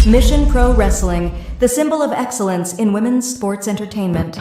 Mission Pro Wrestling, the symbol of excellence in women's sports entertainment.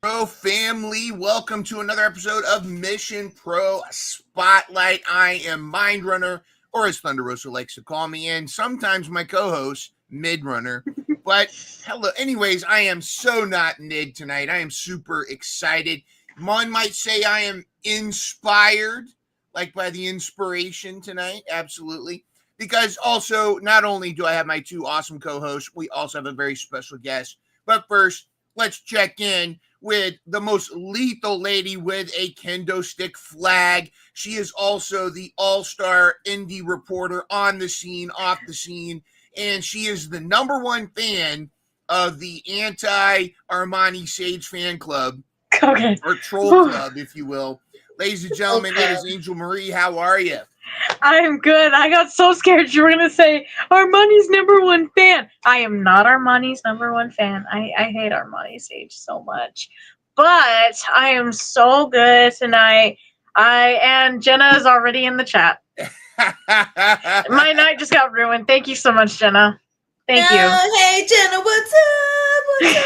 Pro family, welcome to another episode of Mission Pro Spotlight. I am Mind Runner, or as Thunder Rosa likes to call me, and sometimes my co-host, Mid Runner. But hello, anyways, I am so not mid tonight. I am super excited. One might say I am inspired, like by the inspiration tonight. Absolutely. Because also, not only do I have my two awesome co-hosts, we also have a very special guest. But first, let's check in with the most lethal lady with a kendo stick flag. She is also the all-star indie reporter on the scene, off the scene, and she is the number one fan of the anti-Armani Sage fan club, okay, or troll club, if you will. Ladies and gentlemen, it is Angel Marie. How are you? I'm good. I got so scared you were going to say Armani's number one fan. I am not Armani's number one fan. I hate Armani Sage so much. But I am so good tonight. And Jenna is already in the chat. My night just got ruined. Thank you so much, Jenna. Thank you. Hey, Jenna, what's up? Yeah.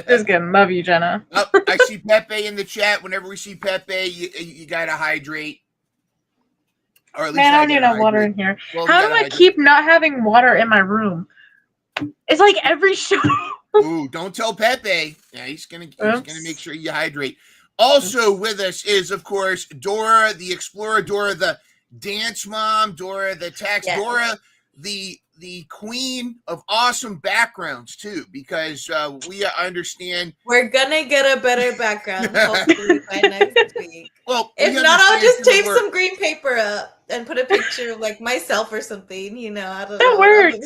Just kidding. Love you, Jenna. Oh, I see Pepe in the chat. Whenever we see Pepe, you gotta hydrate. Or at least Man, I don't even have water in here. Well, how do I keep not having water in my room? It's like every show. Ooh, don't tell Pepe. Yeah, he's gonna make sure you hydrate. Also with us is, of course, Dora the Explorer, Dora the Dance Mom, Dora the Tax, yes. Dora the queen of awesome backgrounds too, because we understand we're gonna get a better background hopefully by next week. Well, if not, I'll just tape some green paper up and put a picture of like myself or something. You know, I don't know. That works.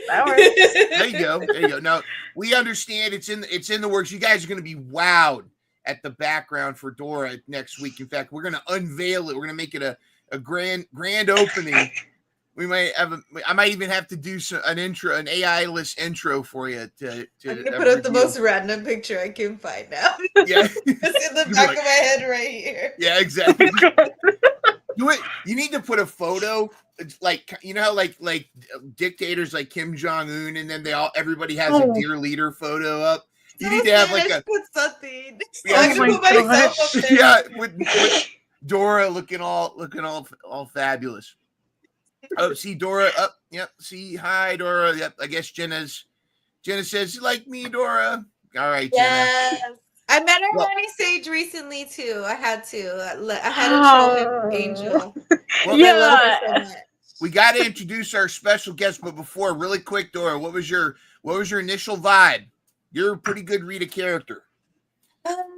That works. There you go. There you go. Now we understand it's in the works. You guys are gonna be wowed at the background for Dora next week. In fact, we're gonna unveil it. We're gonna make it a grand opening. We might have. I might even have to do an AI-less intro for you. I can put up the most random picture I can find now. Yeah, it's in the back of my head right here. Yeah, exactly. Do it. You need to put a photo, like you know how like dictators like Kim Jong-un, and then everybody has a dear leader photo up. You need to have like put something. Yeah, I can put myself up there. Yeah, with Dora looking all fabulous. Oh, see Dora up. Yep. See, hi Dora. Yep. I guess Jenna says you like me, Dora. All right, yes. Jenna. I met Armani Sage recently too. I had to show him Angel. Well, yeah. So we got to introduce our special guest, but before, really quick, Dora, what was your initial vibe? You're a pretty good read a character.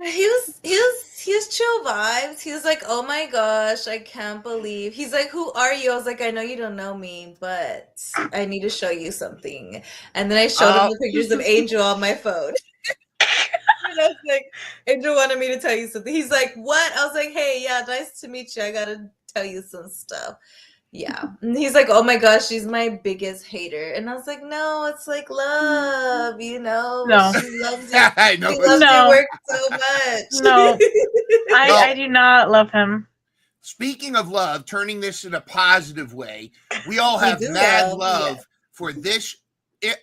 He was chill vibes. He was like, oh my gosh, I can't believe. He's like, who are you? I was like, I know you don't know me, but I need to show you something. And then I showed him the pictures of Angel on my phone. And I was like, Angel wanted me to tell you something. He's like, what? I was like, hey, yeah, nice to meet you. I gotta tell you some stuff. Yeah. And he's like, oh my gosh, she's my biggest hater. And I was like, no, it's like love, you know? No. She loves it. I know. She loves your work so much. No. I do not love him. Speaking of love, turning this in a positive way, we all have mad love for this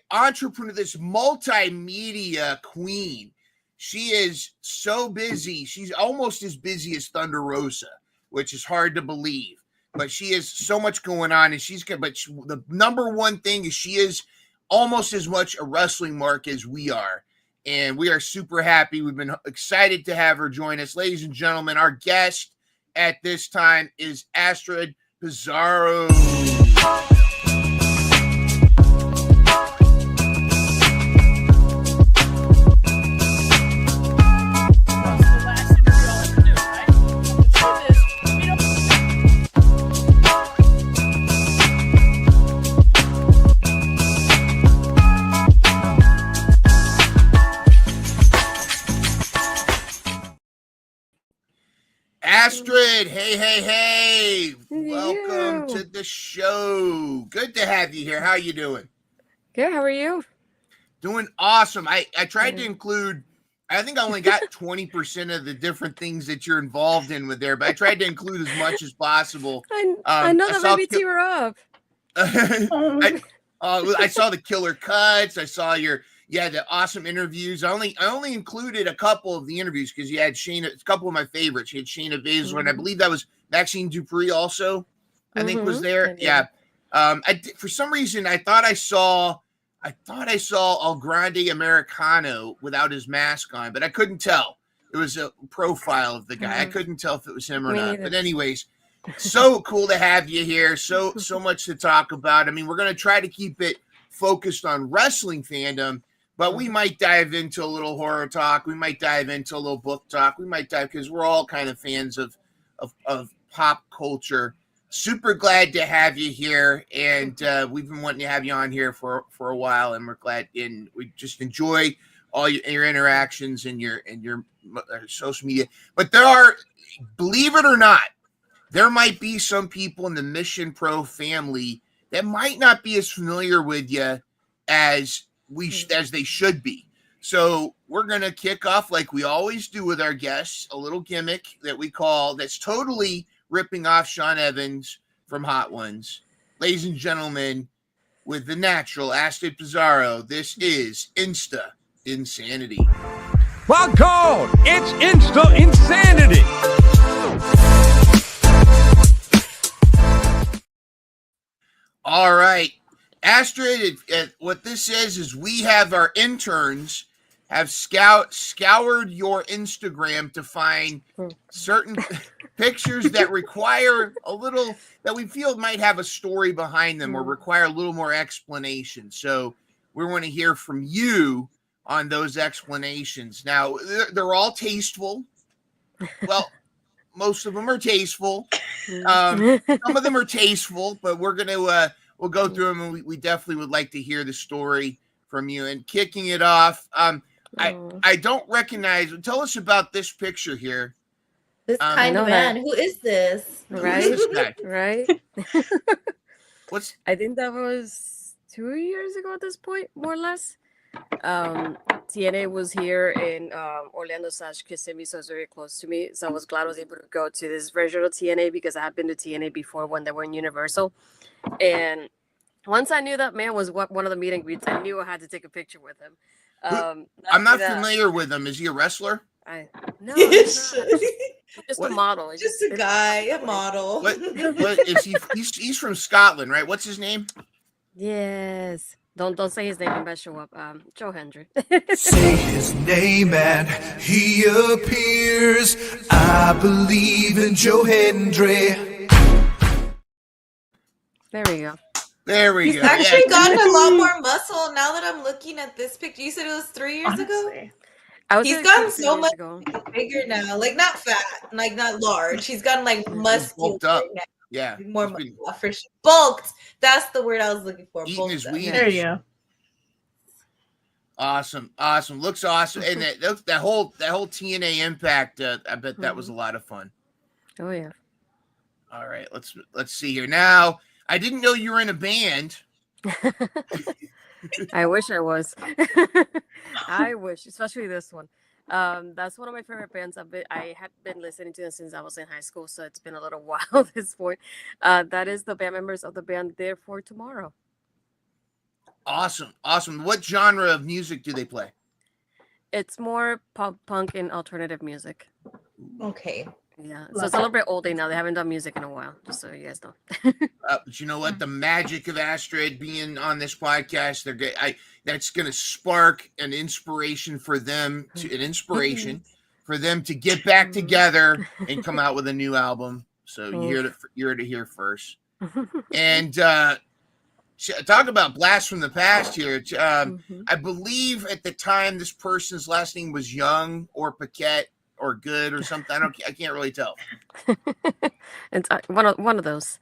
entrepreneur, this multimedia queen. She is so busy. She's almost as busy as Thunder Rosa, which is hard to believe. But she has so much going on, and the number one thing is she is almost as much a wrestling mark as we are, and we are super happy. We've been excited to have her join us, ladies and gentlemen. Our guest at this time is Astrid Pizarro. Astrid, hey. Welcome to the show. Good to have you here. How you doing? Good, how are you? Doing awesome. I tried to include, I think I only got 20% of the different things that you're involved in with there, but I tried to include as much as possible. I know that maybe tear up. I saw the killer cuts. I saw the awesome interviews. I only included a couple of the interviews because you had Shayna, a couple of my favorites. You had Shayna Baszler, and I believe that was Maxine Dupree also, I think was there. Yeah. For some reason, I thought I saw El Grande Americano without his mask on, but I couldn't tell. It was a profile of the guy. I couldn't tell if it was him or not. But anyways, so cool to have you here. So much to talk about. I mean, we're going to try to keep it focused on wrestling fandom, but we might dive into a little horror talk. We might dive into a little book talk. We might dive, because we're all kind of fans of pop culture. Super glad to have you here, and we've been wanting to have you on here for a while, and we're glad. And we just enjoy all your interactions and your social media. But there are, believe it or not, there might be some people in the Mission Pro family that might not be as familiar with you as they should be. So we're gonna kick off like we always do with our guests, a little gimmick that we call, that's totally ripping off Sean Evans from Hot Ones. Ladies and gentlemen, with the Natural Astrid Pizarro, this is Insta Insanity. Well, called, it's Insta Insanity. All right, Astrid, what this says is we have our interns have scoured your Instagram to find certain pictures that require a little, that we feel might have a story behind them or require a little more explanation. So we want to hear from you on those explanations. Now, they're all tasteful. Well, most of them are tasteful. Some of them are tasteful, but we're going to, we'll go through them, and we definitely would like to hear the story from you. And kicking it off, I don't recognize. Tell us about this picture here. This kind of man. Who is this? Right? Who is this guy? Right? I think that was 2 years ago at this point, more or less. TNA was here in Orlando / Kissimmee, so it was very close to me. So I was glad I was able to go to this version of TNA, because I had been to TNA before when they were in Universal. And once I knew that man was one of the meet and greets, I knew I had to take a picture with him. I'm not familiar with him. Is he a wrestler? No, he's just a model. Just a guy, a model. What is he? He's from Scotland, right? What's his name? Yes. Don't say his name. I better show up. Joe Hendry. Say his name and he appears. I believe in Joe Hendry. There we go. He's actually gotten a lot more muscle now that I'm looking at this picture. You said it was 3 years ago? He's gotten so much bigger now. Like, not fat, like not large. He's gotten like muscular now. Yeah. More muscular for sure. Bulked. That's the word I was looking for. Eating his weed. There you go. Awesome. Looks awesome. And that whole TNA Impact, I bet that was a lot of fun. Oh yeah. All right, let's see here. Now, I didn't know you were in a band. I wish I was. I wish, especially this one. That's one of my favorite bands. I have been listening to them since I was in high school, so it's been a little while at this point. That is the band members of the band Therefore Tomorrow. Awesome. What genre of music do they play? It's more pop punk and alternative music. Okay. Yeah, so it's a little bit older now. They haven't done music in a while, just so you guys know. But you know what? The magic of Astrid being on this podcast, that's going to spark an inspiration for them to get back together and come out with a new album. So you're to hear first. And talk about blast from the past here. I believe at the time this person's last name was Young or Paquette or Good or something. I can't really tell. It's one of those.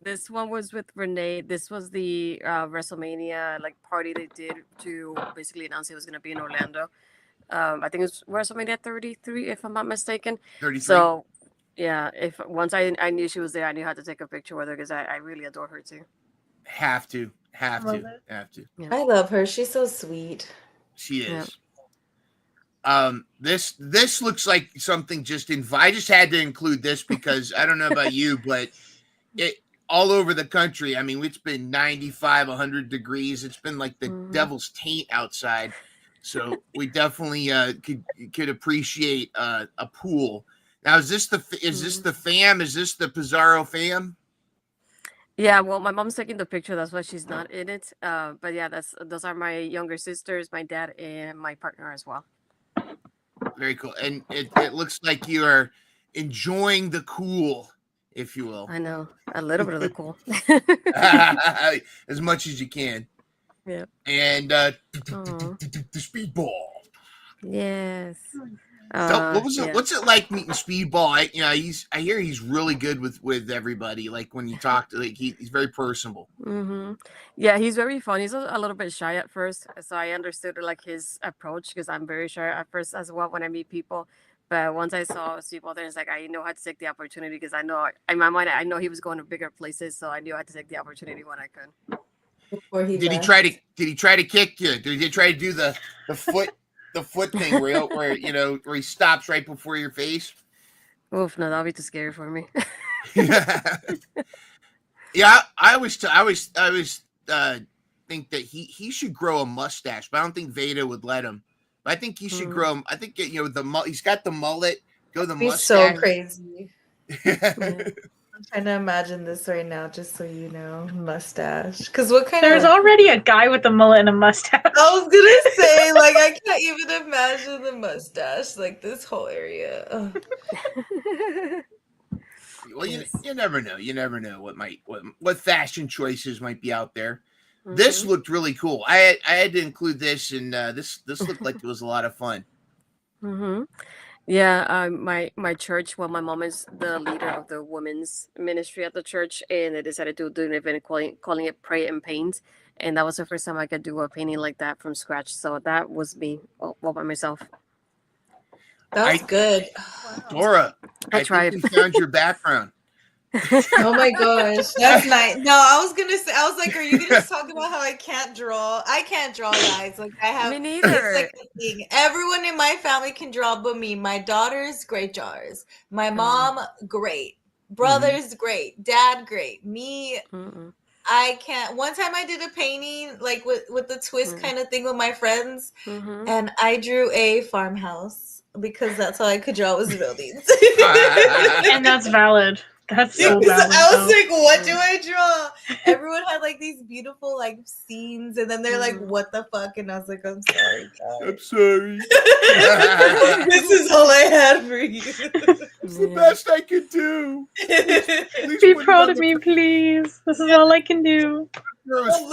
This one was with Renee. This was the WrestleMania party they did to basically announce it was going to be in Orlando. I think it's WrestleMania 33, if I'm not mistaken. 33. So, yeah, if once I knew she was there, I knew how to take a picture with her because I really adore her too. Have to. Love it. Yeah. I love her. She's so sweet. She Yeah. is. This looks like something I just had to include this because I don't know about you, but it all over the country. I mean, it's been 95, 100 degrees. It's been like the devil's taint outside. So we definitely could appreciate a pool. Now, is this the fam? Is this the Pizarro fam? Yeah, well, my mom's taking the picture. That's why she's not in it. But yeah, those are my younger sisters, my dad, and my partner as well. Very cool. And it looks like you are enjoying the cool, if you will. I know, a little bit of the cool. As much as you can. Yeah. And the speedball. Yes. So what was it? Yeah. What's it like meeting Speedball? I hear he's really good with everybody. Like when you talk to, he's very personable. Yeah, he's very fun. He's a little bit shy at first, so I understood like his approach because I'm very shy at first as well when I meet people. But once I saw Speedball there, it's like I know how to take the opportunity because I know in my mind I know he was going to bigger places, so I knew I had to take the opportunity when I could. Before he Did left. he try to kick you? Did he try to do the foot thing where he stops right before your face? Oof, no, that'll be too scary for me. Yeah, I always think that he should grow a mustache, but I don't think Veda would let him. But I think he should grow. I think he's got the mullet. Go the He's mustache. so crazy. Yeah. I'm trying to imagine this right now, just so you know, mustache. Because what kind There's of? already a guy with a mullet and a mustache. I was gonna say, like, I can't even imagine the mustache, like this whole area. Ugh. Well, you never know. You never know what fashion choices might be out there. This looked really cool. I had to include this, and this looked like it was a lot of fun. Yeah, my church. Well, my mom is the leader of the women's ministry at the church, and they decided to do an event calling it Pray and Paint, and that was the first time I could do a painting like that from scratch. So that was me all by myself. That was good. Dora, I tried. think we found your background. Oh my gosh, that's nice. No, I was gonna say, I was like, are you gonna talk about how I can't draw? I can't draw, guys. Like I have. Me neither. It's like a thing. Everyone in my family can draw, but me. My daughters, great drawers. My mom, great. Brothers, great. Dad, great. Me, I can't. One time I did a painting like with the twist kind of thing with my friends, and I drew a farmhouse because that's all I could draw was buildings. And that's valid. That's so valid. I was like, what do I draw? Everyone had like these beautiful like scenes, and then they're like, what the fuck? And I was like, I'm sorry, guys. I'm sorry. This is all I had for you. It's the best I could do. Be proud of me, please. This is all I can do.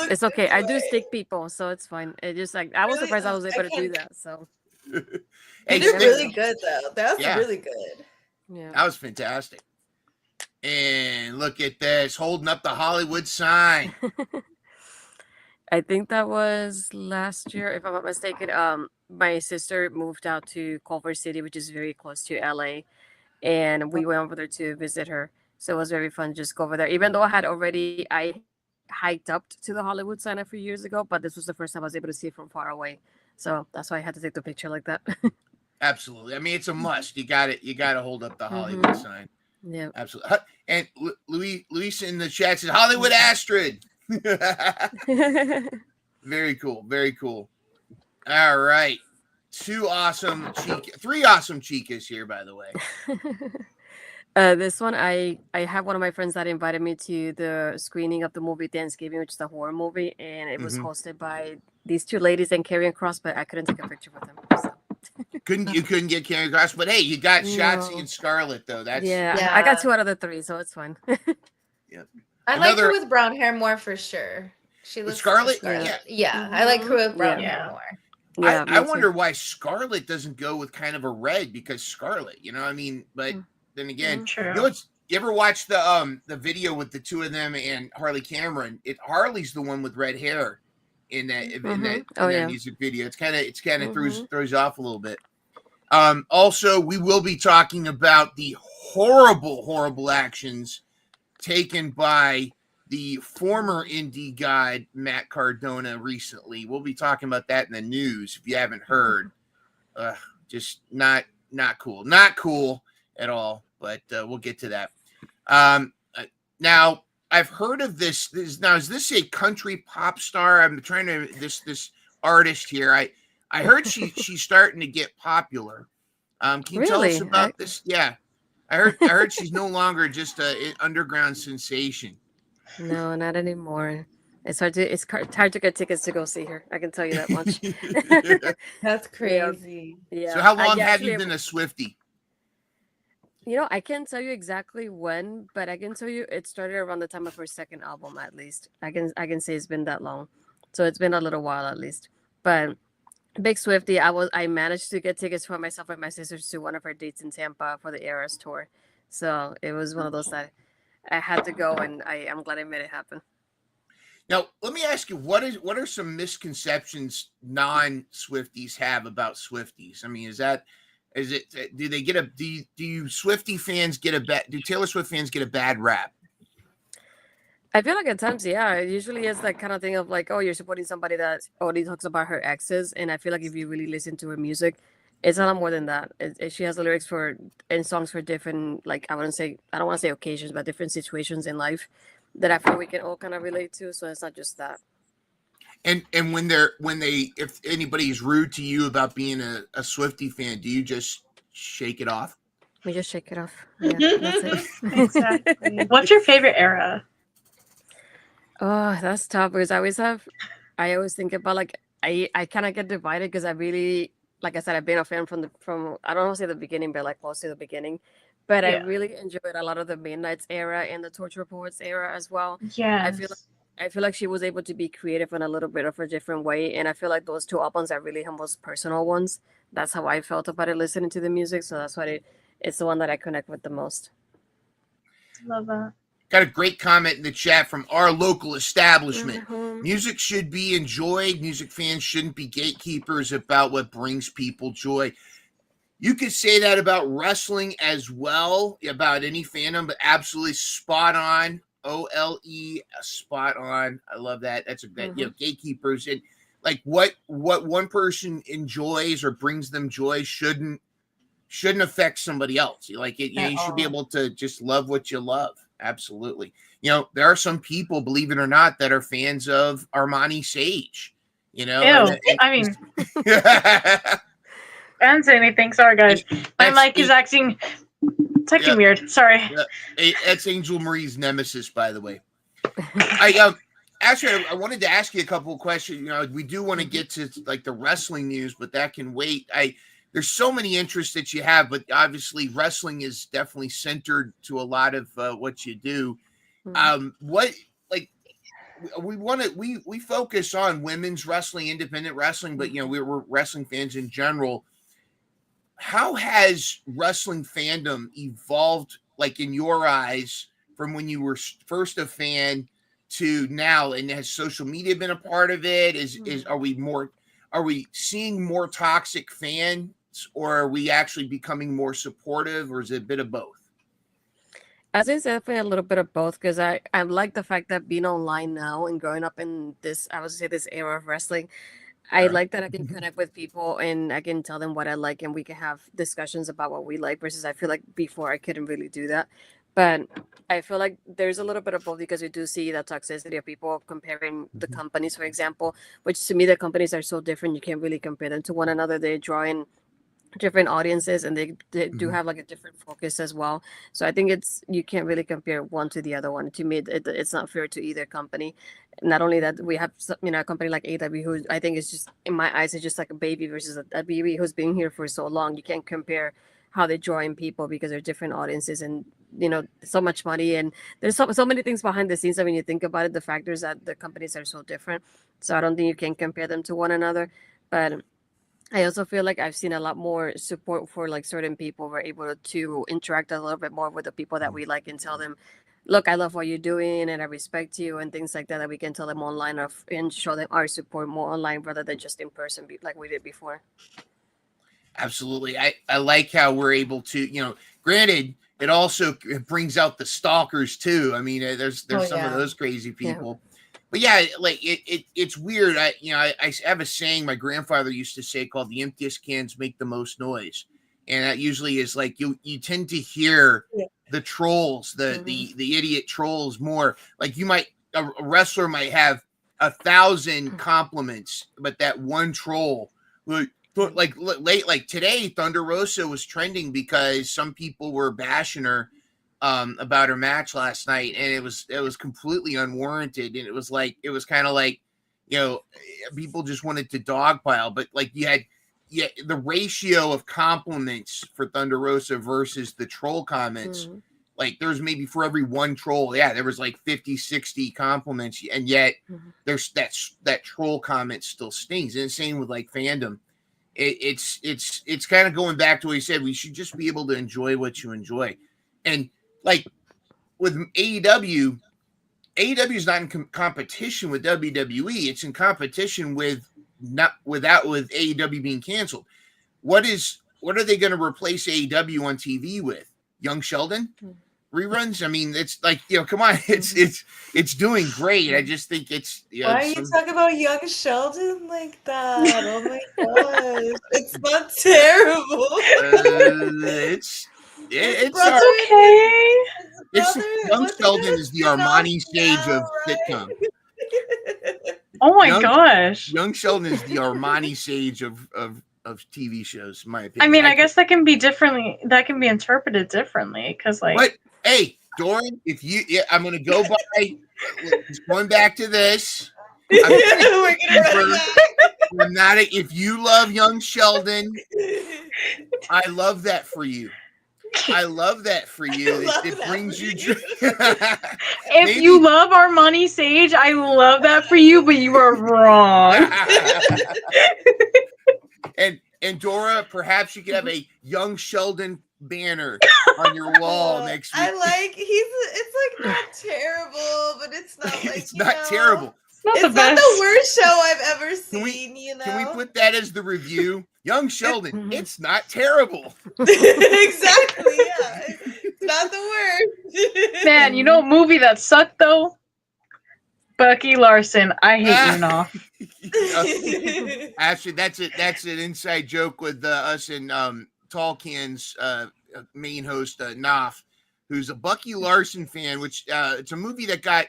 It's okay. I do stick people, so it's fine. It just like I was surprised I was able to do that. So Hey, they're really good though. That's Yeah. really good. yeah. That was fantastic. And look at this, holding up the Hollywood sign. I think that was last year, if I'm not mistaken. My sister moved out to Culver City, which is very close to LA, and we went over there to visit her. So it was very fun to just go over there. Even though I hiked up to the Hollywood sign a few years ago, but this was the first time I was able to see it from far away. So that's why I had to take the picture like that. Absolutely. I mean, it's a must. You got to hold up the Hollywood sign. Yeah. Absolutely. And Luis in the chat says Hollywood Astrid. Very cool. Very cool. All right. Three awesome chicas here, by the way. This one, I have one of my friends that invited me to the screening of the movie Thanksgiving, which is a horror movie, and it was hosted by these two ladies and Carrying Cross, but I couldn't take a picture with them. So. You couldn't get Carrying Cross, but hey, you got Shotzi and Scarlett though. That's yeah. I got 2 out of the 3, so it's fine. Yep. I like her with brown hair more for sure. She looks Scarlett? Yeah, I like her with brown hair more. Yeah, I wonder why Scarlett doesn't go with kind of a red, because Scarlett, you know what I mean? But then again, True. you ever watch the video with the two of them and Harley Cameron? Harley's the one with red hair. in that Oh, yeah. music video. It's kind of Mhm. throws you off a little bit. Also, we will be talking about the horrible actions taken by the former indie god Matt Cardona recently. We'll be talking about that in the news if you haven't heard. Just not cool at all. But we'll get to that. Now I've heard of this. Is this a country pop star? I'm trying to this artist here. I heard she's starting to get popular. Can you tell us Really? about this? Yeah, I heard she's no longer just an underground sensation. No, not anymore. Hard to get tickets to go see her. I can tell you that much. That's Yeah, crazy. yeah. So how long Yeah, have you actually, been a Swiftie? I can't tell you exactly when, but I can tell you it started around the time of her second album, at least. I can say it's been that long, so it's been a little while at least. But big Swifty, I managed to get tickets for myself and my sisters to one of her dates in Tampa for the Eras tour, so it was one of those that I had to go, and I'm glad I made it happen. Now, let me ask you, what are some misconceptions non-Swifties have about Swifties? I mean, do they get do Swiftie fans get do Taylor Swift fans get a bad rap? I feel like at times, yeah, it usually is that kind of thing of like, oh, you're supporting somebody that only talks about her exes, and I feel like if you really listen to her music, it's a lot more than that. She has the lyrics and songs for different, like I don't want to say occasions, but different situations in life that I feel we can all kind of relate to. So it's not just that. And if anybody is rude to you about being a Swiftie fan, do you just shake it off? We just shake it off. Yeah, that's it. Exactly. What's your favorite era? Oh, that's tough because I always think about like I kind of get divided because I really, like I said, I've been a fan from I don't want to say the beginning, but like close to the beginning. But I Yeah. really enjoyed a lot of the Midnight's era and the Torture Poets era as well. Yes. I feel like she was able to be creative in a little bit of a different way, and I feel like those two albums are really her most personal ones. That's how I felt about it listening to the music, so that's why it's the one that I connect with the most. Love that. Got a great comment in the chat from our local establishment. Mhm. Music should be enjoyed. Music fans shouldn't be gatekeepers about what brings people joy. You could say that about wrestling as well, about any fandom, but absolutely spot on. OLE, spot on. I love that. That's gatekeepers, and like what one person enjoys or brings them joy shouldn't affect somebody else. Like it, you should be able to just love what you love. Absolutely. There are some people, believe it or not, that are fans of Armani Sage. Ew. I mean, I didn't say anything. Sorry, guys. My mic is acting weird. Sorry. That's Angel Marie's nemesis, by the way. Actually, I wanted to ask you a couple of questions. We do want to get to like the wrestling news, but that can wait. There's so many interests that you have, but obviously wrestling is definitely centered to a lot of what you do. We focus on women's wrestling, independent wrestling, but we're wrestling fans in general. How has wrestling fandom evolved, like in your eyes, from when you were first a fan to now? And has social media been a part of it? Are we seeing more toxic fans, or are we actually becoming more supportive, or is it a bit of both? I think it's definitely a little bit of both because I like the fact that being online now and growing up in this, I would say this era of wrestling, I like that I can connect with people and I can tell them what I like and we can have discussions about what we like versus I feel like before I couldn't really do that. But I feel like there's a little bit of both because we do see the toxicity of people comparing the companies, for example, which to me, the companies are so different. You can't really compare them to one another. They're drawing different audiences and they do have like a different focus as well. So I think you can't really compare one to the other one. To me, it's not fair to either company. Not only that, we have a company like AW who I think is just, in my eyes, is just like a baby versus a baby who's been here for so long. You can't compare how they draw in people because they're different audiences and so much money and there's so many things behind the scenes. I mean, you think about it, the factors that the companies are so different. So I don't think you can compare them to one another. But I also feel like I've seen a lot more support for like certain people. We're able to interact a little bit more with the people that we like and tell them look, I love what you're doing and I respect you and things like that, that we can tell them online and show them our support more online rather than just in person, like we did before. Absolutely. I like how we're able to, granted, it also brings out the stalkers too. I mean, there's some of those crazy people. But yeah, like it's weird. I have a saying my grandfather used to say called "the emptiest cans make the most noise," and that usually is like you tend to hear the trolls, the idiot trolls more. Like a wrestler might have 1,000 compliments, but that one troll, like today, Thunder Rosa was trending because some people were bashing her about her match last night, and it was completely unwarranted, and it was kind of like people just wanted to dogpile, but like you had the ratio of compliments for Thunder Rosa versus the troll comments, like there's maybe for every one troll, there was like 50-60 compliments, and yet there's that troll comment still stings. And same with like fandom. It's kind of going back to what he said. We should just be able to enjoy what you enjoy. And like with AEW is not in competition with WWE. It's in competition with AEW being canceled. What are they going to replace AEW on TV with? Young Sheldon reruns? I mean, it's like, come on, it's doing great. I just think it's why are you talking about Young Sheldon like that? Oh my gosh, it's not terrible. It's okay. Young Sheldon is the Armani Sage of sitcom. Oh my gosh. Young Sheldon is the Armani Sage of TV shows, in my opinion. I mean, I guess that can be interpreted differently, because like. But hey, Doran, I'm gonna go by. Going back to this. I'm not. If you love Young Sheldon, I love that for you. It brings you joy. If you love Armani Sage, I love that for you, but you are wrong. And Dora, perhaps you could have a Young Sheldon banner on your wall next week. It's like not terrible, but it's not like it's not terrible. It's not the worst show I've ever seen. Can we put that as the review? Young Sheldon, it's not terrible. Exactly, yeah. It's not the worst. Man, what movie that sucked though? Bucky Larson. I hate you, Knopf. Actually, that's an inside joke with us and Tall Can's main host, Knopf, who's a Bucky Larson fan, which it's a movie that got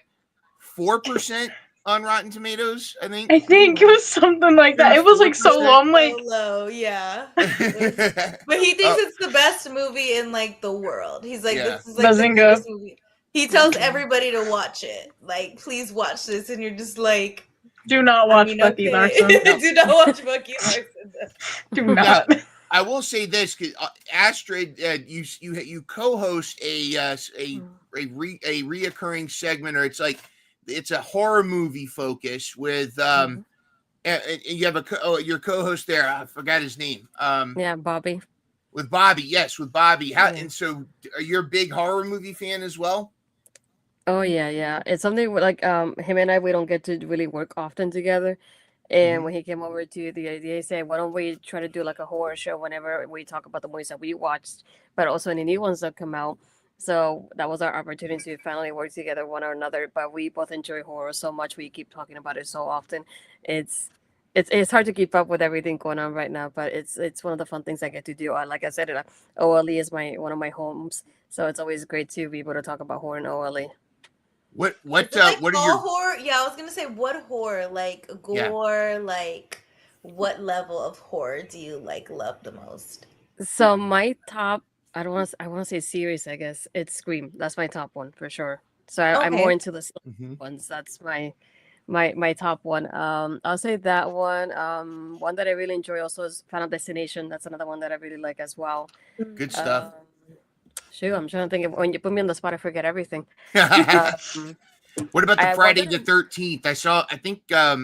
4% on Rotten Tomatoes, I think. It was something like that. It was like so low. I'm like, low, yeah. But he thinks it's the best movie in like the world. He's like, this is like the best movie. He tells everybody to watch it. Like, please watch this, and you're just like, do not watch Bucky Larson. Do not watch Bucky Larson. Do not. I will say this, because Astrid, you co-host a reoccurring segment, or it's a horror movie focus with and you have your co-host there. I forgot his name. Bobby. With Bobby, yes, with Bobby. And so, are you a big horror movie fan as well? Oh yeah. It's something like him and I, we don't get to really work often together. And when he came over to the idea, he said, why don't we try to do like a horror show whenever we talk about the movies that we watched, but also any new ones that come out. So that was our opportunity to finally work together one or another. But we both enjoy horror so much. We keep talking about it so often. It's hard to keep up with everything going on right now, but it's one of the fun things I get to do. Like I said, OLE is one of my homes. So it's always great to be able to talk about horror in OLE. What are your horror? Yeah, I was gonna say, what horror, like gore, like what level of horror do you love the most? So my top, I want to say series, I guess it's Scream. That's my top one for sure. So I'm more into the ones. That's my top one. I'll say that one. One that I really enjoy also is Final Destination. That's another one that I really like as well. Good stuff. Shoot, I'm trying to think of, when you put me on the spot, I forget everything. What about the Friday the 13th?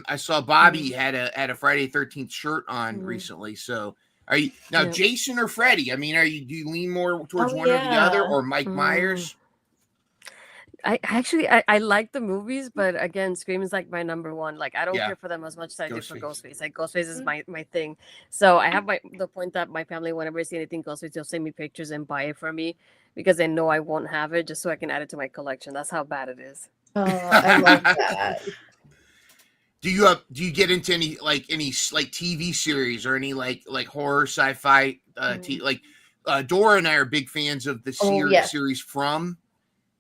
I saw Bobby had a Friday 13th shirt on recently. So are you now Jason or Freddy? I mean, do you lean more towards one or the other, or Mike Myers? I like the movies, but again, Scream is like my number one. Like I don't Yeah. care for them as much as I do for Ghostface. Ghostface. Like Ghostface is my thing. So I have the point that my family, whenever I see anything Ghostface, they'll send me pictures and buy it for me because they know I won't have it, just so I can add it to my collection. That's how bad it is. Oh, I love that. Do you get into any TV series or any like horror sci-fi Dora and I are big fans of the series From,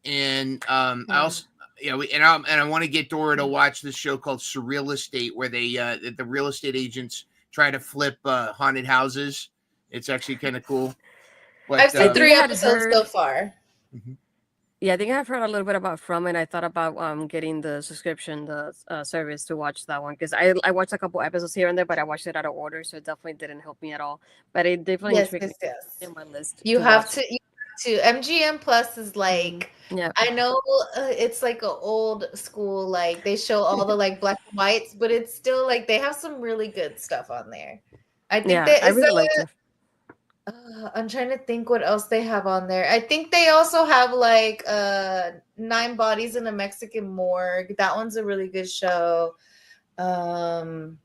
and I also I want to get Dora to watch this show called Surreal Estate, where they the real estate agents try to flip haunted houses. It's actually kind of cool. But, I've seen 3 episodes so far. Mhm. Yeah, I think I've heard a little bit about From, and I thought about getting the subscription, the service to watch that one, because I watched a couple episodes here and there, but I watched it out of order, so it definitely didn't help me at all. But it definitely intrigued me in my list. You to have watch. to. MGM Plus is like, Yeah. I know it's like an old school, like they show all the like black and whites, but it's still like they have some really good stuff on there. I think I really liked it. I'm trying to think what else they have on there. I think they also have like 9 Bodies in a Mexican Morgue. That one's a really good show. And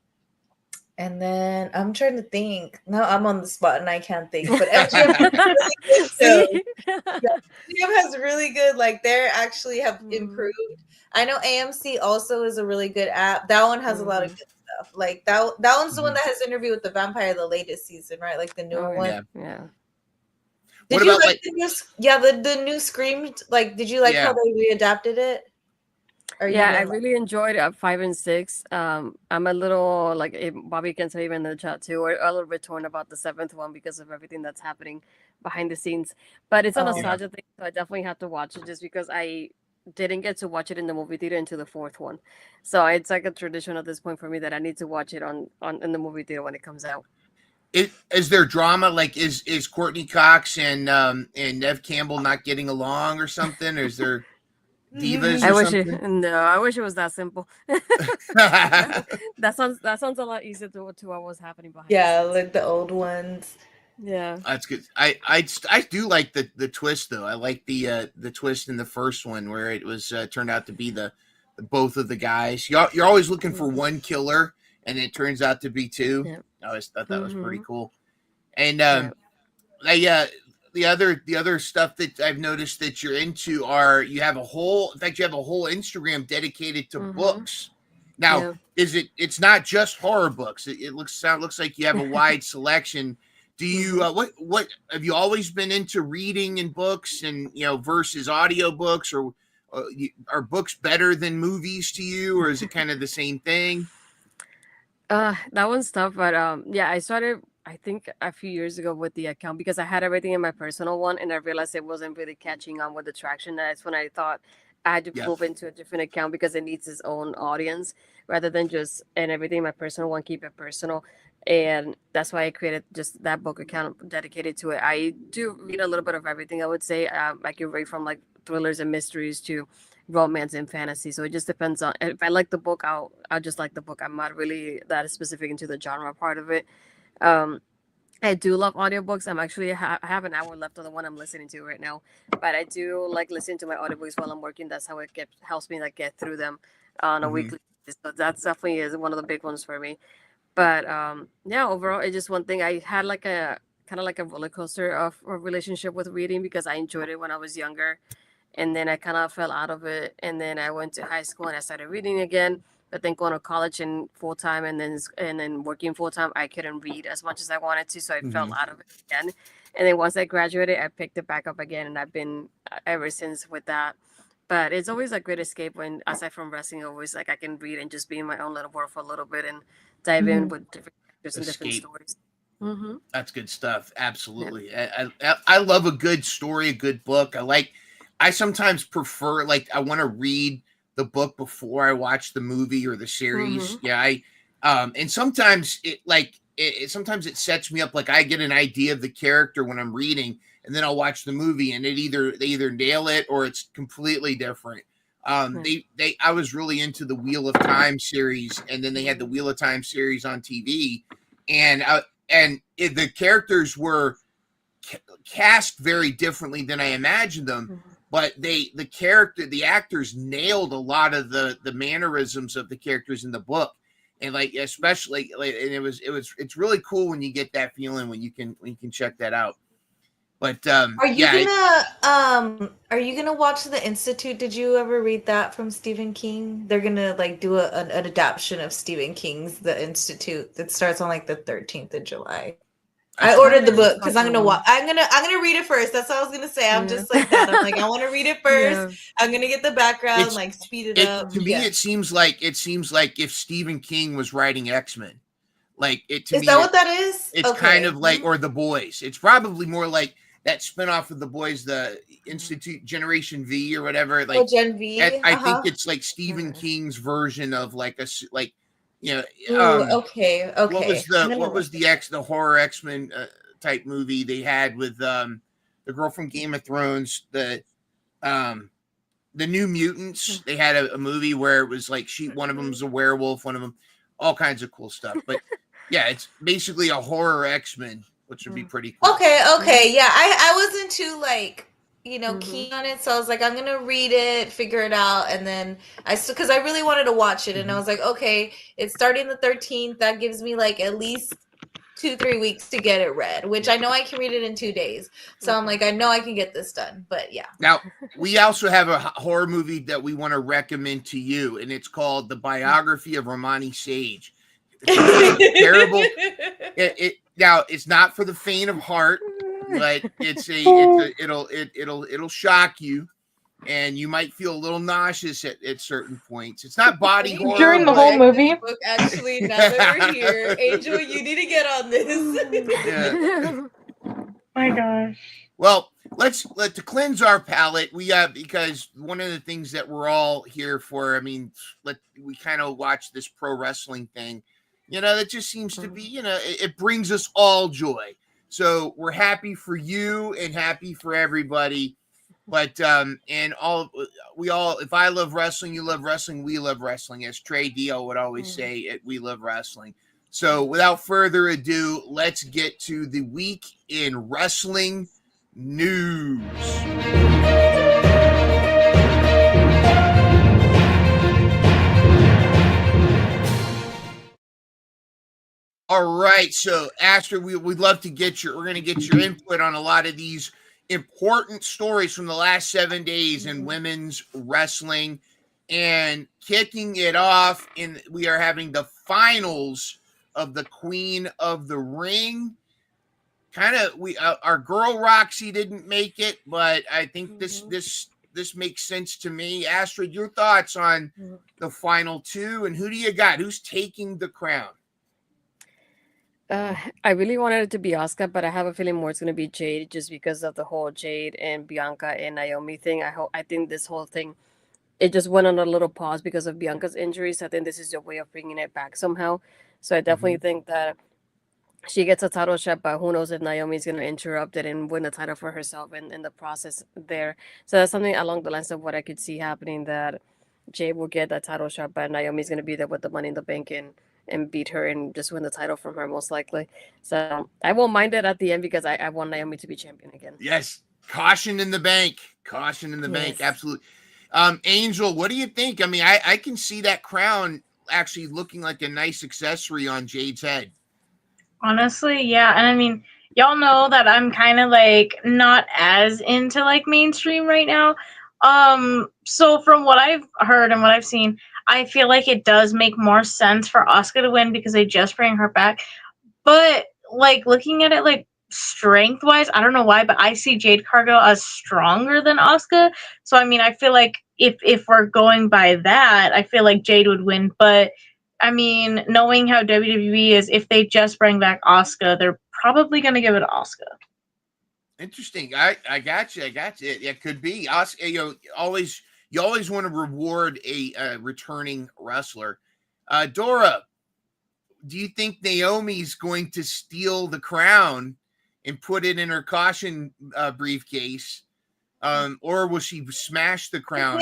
then I'm trying to think. No, I'm on the spot and I can't think. But MGM has really good shows. MGM has really good. Like they actually have improved. I know AMC also is a really good app. That one has a lot of good stuff. Like that one's the one that has Interview with the Vampire the latest season, right? Like the newer one. Yeah. Did you like the new Scream? Like, did you like how they readapted it? I really enjoyed 5 and 6. I'm a little Bobby can say even in the chat too. We're a little bit torn about the 7th one because of everything that's happening behind the scenes. But it's a nostalgia thing, so I definitely have to watch it just because I didn't get to watch it in the movie theater until the 4th one. So it's like a tradition at this point for me that I need to watch it in the movie theater when it comes out. Is there drama? Like is Courtney Cox and Nev Campbell not getting along or something? Or is there divas? I wish it was that simple. that sounds a lot easier to what was happening behind. Like the old ones. Yeah, that's good. I do like the twist though. I like the twist in the first one where it was turned out to be the both of the guys. You're always looking for one killer, and it turns out to be 2. Yeah. I always thought that was pretty cool. And the other stuff that I've noticed that you're into you have a whole Instagram dedicated to books. Now, it's not just horror books. It looks like you have a wide selection. Do you what have you always been into reading and books and versus audiobooks, or are books better than movies to you, or is it kind of the same thing? That one's tough, but I started I think a few years ago with the account because I had everything in my personal one and I realized it wasn't really catching on with the traction. That's when I thought I had to move into a different account because it needs its own audience rather than just and everything in my personal one, keep it personal. And that's why I created just that book account dedicated to it. I do read a little bit of everything, I would say. I can read from like thrillers and mysteries to romance and fantasy. So it just depends on if I like the book, I'll just like the book. I'm not really that specific into the genre part of it. I do love audiobooks. I'm actually I have an hour left on the one I'm listening to right now, but I do like listening to my audiobooks while I'm working. That's how it helps me like get through them on a weekly basis. So that's definitely is one of the big ones for me. But overall, it's just one thing. I had like a kind of like a roller coaster of a relationship with reading because I enjoyed it when I was younger, and then I kind of fell out of it. And then I went to high school and I started reading again. But then going to college and full time and then working full time, I couldn't read as much as I wanted to, so I fell out of it again. And then once I graduated, I picked it back up again, and I've been ever since with that. But it's always a great escape when, aside from wrestling, always like I can read and just be in my own little world for a little bit and dive in with different characters and different stories. That's good stuff. Absolutely. Yeah. I love a good story, a good book. I sometimes prefer I want to read the book before I watch the movie or the series. And sometimes sometimes it sets me up. Like I get an idea of the character when I'm reading, and then I'll watch the movie, and they either nail it or it's completely different. I was really into the Wheel of Time series, and then they had the Wheel of Time series on TV, and the characters were cast very differently than I imagined them. but the actors nailed a lot of the mannerisms of the characters in the book, and like especially like, and it's really cool when you get that feeling when you can check that out. But Are you gonna watch The Institute? Did you ever read that from Stephen King? They're gonna like do an adaptation of Stephen King's The Institute that starts on like the 13th of July. I ordered the book because I'm gonna read it first. That's what I was gonna say. I'm just like that. I'm like, I want to read it first. I'm gonna get the background, like speed it up. To me, it seems like if Stephen King was writing X-Men, like it to is me. That what that is? It's kind of like, or The Boys. It's probably more like that spinoff of The Boys, the Institute Generation V or whatever. Like Gen V. I think it's like Stephen King's version of like okay. What was the horror X-Men type movie they had with the girl from Game of Thrones, the New Mutants? They had a movie where it was like one of them's a werewolf, one of them, all kinds of cool stuff. But yeah, it's basically a horror X-Men, which would be pretty cool. Okay. Yeah, I wasn't too like, keen on it, so I was like, I'm gonna read it, figure it out, and then because I really wanted to watch it, and I was like, okay, it's starting the 13th. That gives me like at least 2-3 weeks to get it read, which I know I can read it in 2 days. So I'm like, I know I can get this done. But yeah. Now we also have a horror movie that we want to recommend to you, and it's called The Biography of Romani Sage. It's terrible. Now it's not for the faint of heart, but it'll shock you, and you might feel a little nauseous at certain points. It's not body horror during the whole movie. Book, actually, now that we're here, Angel, you need to get on this. Yeah. My gosh. Well, to cleanse our palate, we because one of the things that we're all here for. I mean, we kind of watch this pro wrestling thing. That just seems to be, it brings us all joy. So we're happy for you and happy for everybody. But if I love wrestling, you love wrestling, we love wrestling, as Trey Dio would always say at We Luv Wrestling. So without further ado, let's get to the week in wrestling news. All right, so Astrid, we'd love to we're going to get your input on a lot of these important stories from the last 7 days in women's wrestling, and kicking it off we are having the finals of the Queen of the Ring. Our girl Roxy didn't make it, but I think this makes sense to me. Astrid, your thoughts on the final two, and who do you got? Who's taking the crown? I really wanted it to be Asuka, but I have a feeling more it's going to be Jade, just because of the whole Jade and Bianca and Naomi thing. I think this whole thing, it just went on a little pause because of Bianca's injuries. I think this is a way of bringing it back somehow. So I definitely think that she gets a title shot, but who knows if Naomi's going to interrupt it and win the title for herself in the process there. So that's something along the lines of what I could see happening, that Jade will get that title shot, but Naomi's going to be there with the Money in the Bank and beat her and just win the title from her, most likely. So I won't mind it at the end, because I want Naomi to be champion again. Yes. Caution in the bank. Bank. Absolutely. Angel, what do you think? I mean, I can see that crown actually looking like a nice accessory on Jade's head. Honestly, yeah. And I mean, y'all know that I'm kind of like not as into like mainstream right now. So from what I've heard and what I've seen, I feel like it does make more sense for Asuka to win because they just bring her back. But like looking at it like strength wise, I don't know why, but I see Jade Cargill as stronger than Asuka. So I mean, I feel like if we're going by that, I feel like Jade would win. But I mean, knowing how WWE is, if they just bring back Asuka, they're probably gonna give it to Asuka. Interesting. I got you. It could be Asuka. You always want to reward a returning wrestler. Dora, do you think Naomi's going to steal the crown and put it in her caution briefcase Or will she smash the crown? Are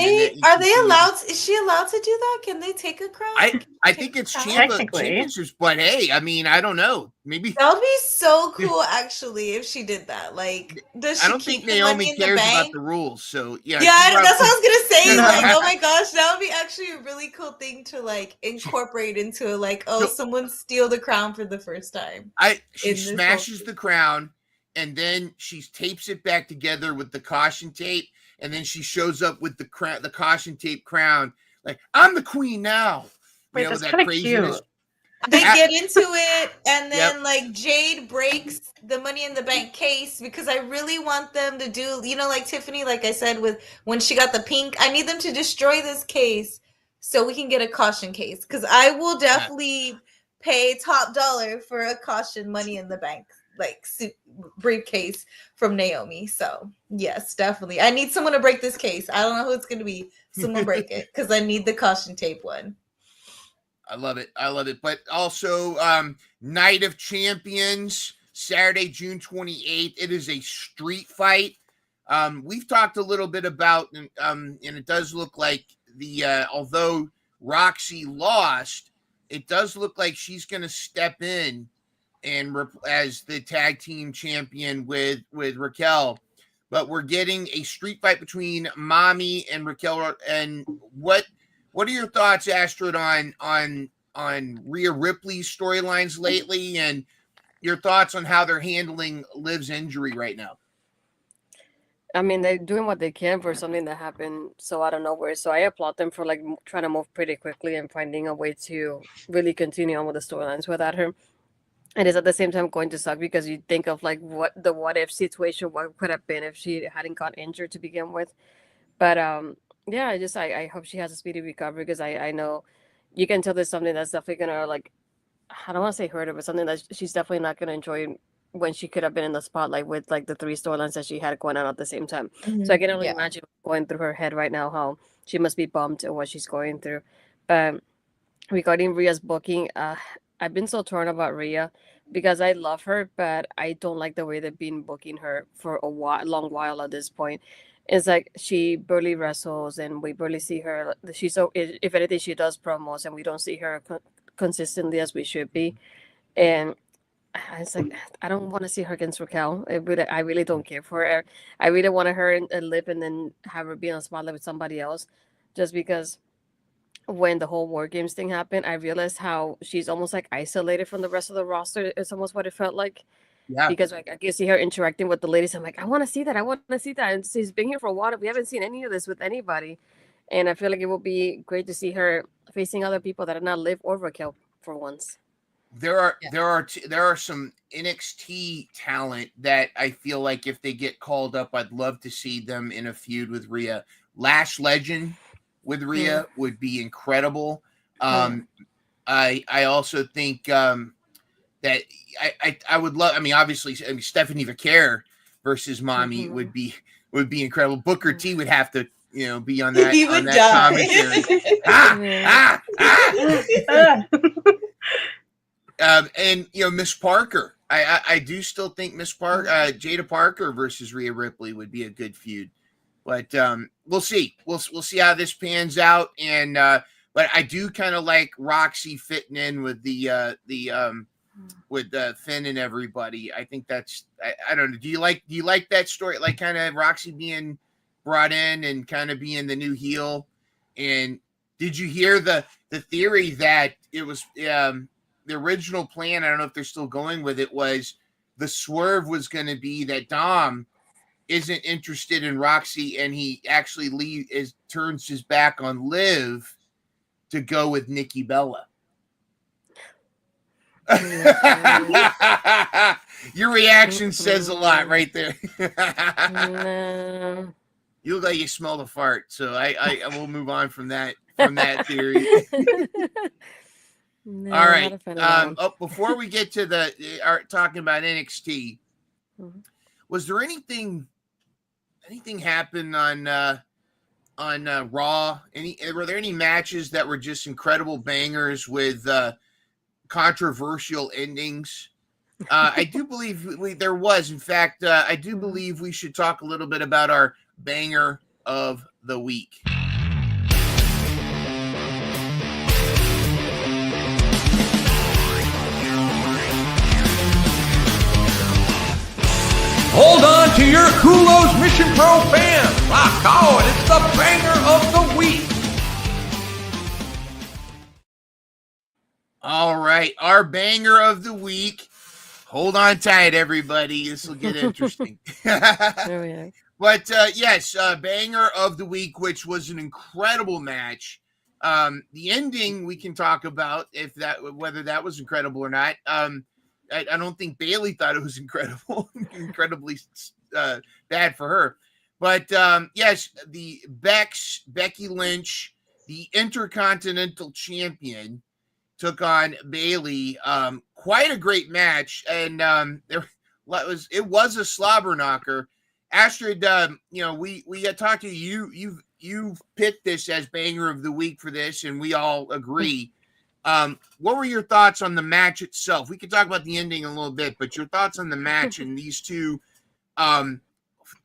they allowed? Is she allowed to do that? Can they take a crown? I think it's Technically. championships, but hey, I mean, I don't know. Maybe That would be so cool, actually, if she did that. Like, does she I don't keep think the money Naomi in the cares about bank? the rules. So yeah, Yeah, she that's what I was gonna say. probably- Like, oh my gosh, that would be actually a really cool thing to like incorporate into like, oh, No. someone steal the crown for the first time. She in this whole smashes thing. the crown, and then she tapes it back together with the caution tape, and then she shows up with the caution tape crown, like I'm the queen now. Wait, You know, that's that kind of craziness. cute. They get into it, and then Yep. like Jade breaks the money in the bank case because I really want them to do, like Tiffany, like I said, with when she got the pink, I need them to destroy this case so we can get a caution case. Because I will definitely pay top dollar for a caution money in the bank like briefcase from Naomi. So yes, definitely. I need someone to break this case. I don't know who it's gonna be. Someone break it because I need the caution tape one. I love it. But also, Night of Champions, Saturday, June 28th. It is a street fight. We've talked a little bit about, and it does look like although Roxy lost, it does look like she's going to step in and as the tag team champion with Raquel. But we're getting a street fight between Mommy and Raquel. And what are your thoughts, Astrid, on Rhea Ripley's storylines lately, and your thoughts on how they're handling Liv's injury right now? I mean, they're doing what they can for something that happened so out of nowhere. So I applaud them for like trying to move pretty quickly and finding a way to really continue on with the storylines without her. And it's at the same time going to suck because you think of like what if situation, what could have been if she hadn't got injured to begin with. But yeah, I hope she has a speedy recovery because I know you can tell there's something that's definitely gonna like, I don't want to say hurt her, but something that she's definitely not gonna enjoy when she could have been in the spotlight with like the 3 storylines that she had going on at the same time. So I can only imagine going through her head right now how she must be bummed at what she's going through. But regarding Rhea's booking, I've been so torn about Rhea because I love her, but I don't like the way they've been booking her for a long while at this point. It's like she barely wrestles and we barely see her. She's so, if anything, she does promos and we don't see her consistently as we should be. And it's like, I don't want to see her against Raquel. I really don't care for her. I really wanted her and Liv and then have her be on a spotlight with somebody else just because when the whole War Games thing happened, I realized how she's almost like isolated from the rest of the roster. It's almost what it felt like. Yeah. Because like I can see her interacting with the ladies. I'm like, I want to see that. I want to see that. And she's been here for a while. We haven't seen any of this with anybody. And I feel like it will be great to see her facing other people that are not Liv or Raquel for once. There are some NXT talent that I feel like if they get called up, I'd love to see them in a feud with Rhea. Lash Legend with Rhea would be incredible. I also think that I would love. I mean, obviously, Stephanie Vaquer versus Mommy would be incredible. Booker T would have to be on that. He on would that commentary. And Miss Parker. I do still think Miss Parker, Jada Parker versus Rhea Ripley would be a good feud. But we'll see. We'll see how this pans out. And but I do kind of like Roxy fitting in with with Finn and everybody. I think that's I don't know. Do you like that story? Like kind of Roxy being brought in and kind of being the new heel. And did you hear the theory that it was the original plan? I don't know if they're still going with it. Was the swerve was going to be that Dom isn't interested in Roxy and he actually turns his back on Liv to go with Nikki Bella. Your reaction says a lot right there. You look like you smelled a fart, so I will move on from that theory. No, all right. Before we get to talking about NXT, was there anything happen on Raw? Were there any matches that were just incredible bangers with controversial endings? I do believe there was. In fact, I do believe we should talk a little bit about our banger of the week. Hold on to your Kulos Mission Pro fans. Rock on, it's the banger of the week. All right, our banger of the week. Hold on tight, everybody. This will get interesting. Oh, yeah. But yes, banger of the week, which was an incredible match. The ending we can talk about whether that was incredible or not. I don't think Bailey thought it was incredible, incredibly bad for her. But yes, the Becky Lynch, the Intercontinental Champion, took on Bailey. Quite a great match, and it was a slobber knocker. Astrid, we had talked to you. You've picked this as banger of the week for this, and we all agree. What were your thoughts on the match itself? We could talk about the ending a little bit, but your thoughts on the match and these two of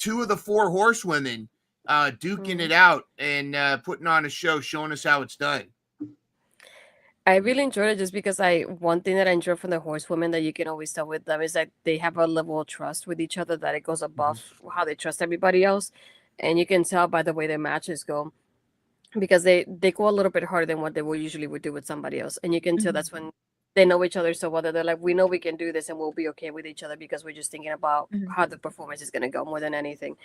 the four horsewomen duking it out and putting on a show, showing us how it's done. I really enjoyed it just because one thing that I enjoy from the horsewomen that you can always tell with them is that they have a level of trust with each other that it goes above how they trust everybody else. And you can tell by the way their matches go, because they go a little bit harder than what they usually would do with somebody else. And you can tell that's when they know each other so well that they're like, we know we can do this and we'll be okay with each other because we're just thinking about how the performance is going to go more than anything.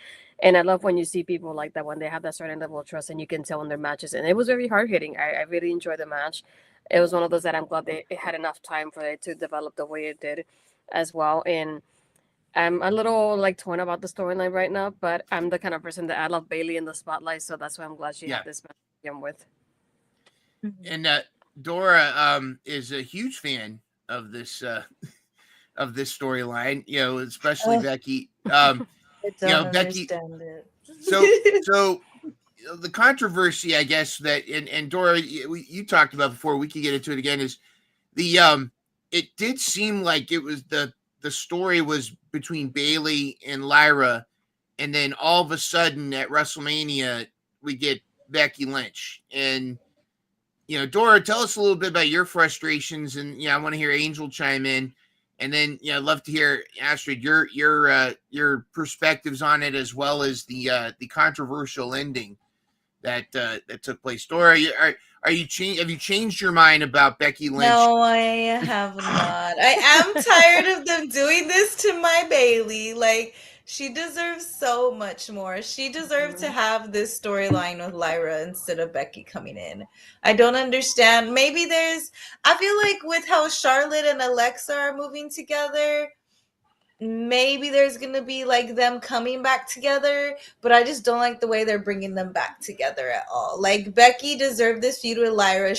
And I love when you see people like that, when they have that certain level of trust, and you can tell in their matches. And it was very hard hitting. I really enjoyed the match. It was one of those that I'm glad it had enough time for it to develop the way it did as well. And I'm a little torn about the storyline right now, but I'm the kind of person that I love Bailey in the spotlight, so that's why I'm glad she had this match to begin with. And Dora is a huge fan of this storyline, especially Becky. Becky. So the controversy, I guess, that and Dora, you talked about before, we could get into it again, is it did seem like it was the story was between Bailey and Lyra, and then all of a sudden at WrestleMania we get Becky Lynch. And Dora, tell us a little bit about your frustrations, and I want to hear Angel chime in, and then I'd love to hear Astrid your perspectives on it, as well as the controversial ending that took place. Dora, have you changed your mind about Becky Lynch? No, I have not. I am tired of them doing this to my Bailey. Like, she deserves so much more. She deserved to have this storyline with Lyra instead of Becky coming in. I don't understand. Maybe I feel like with how Charlotte and Alexa are moving together, maybe there's gonna be them coming back together, but I just don't like the way they're bringing them back together at all. Like, Becky deserved this feud with Lyra.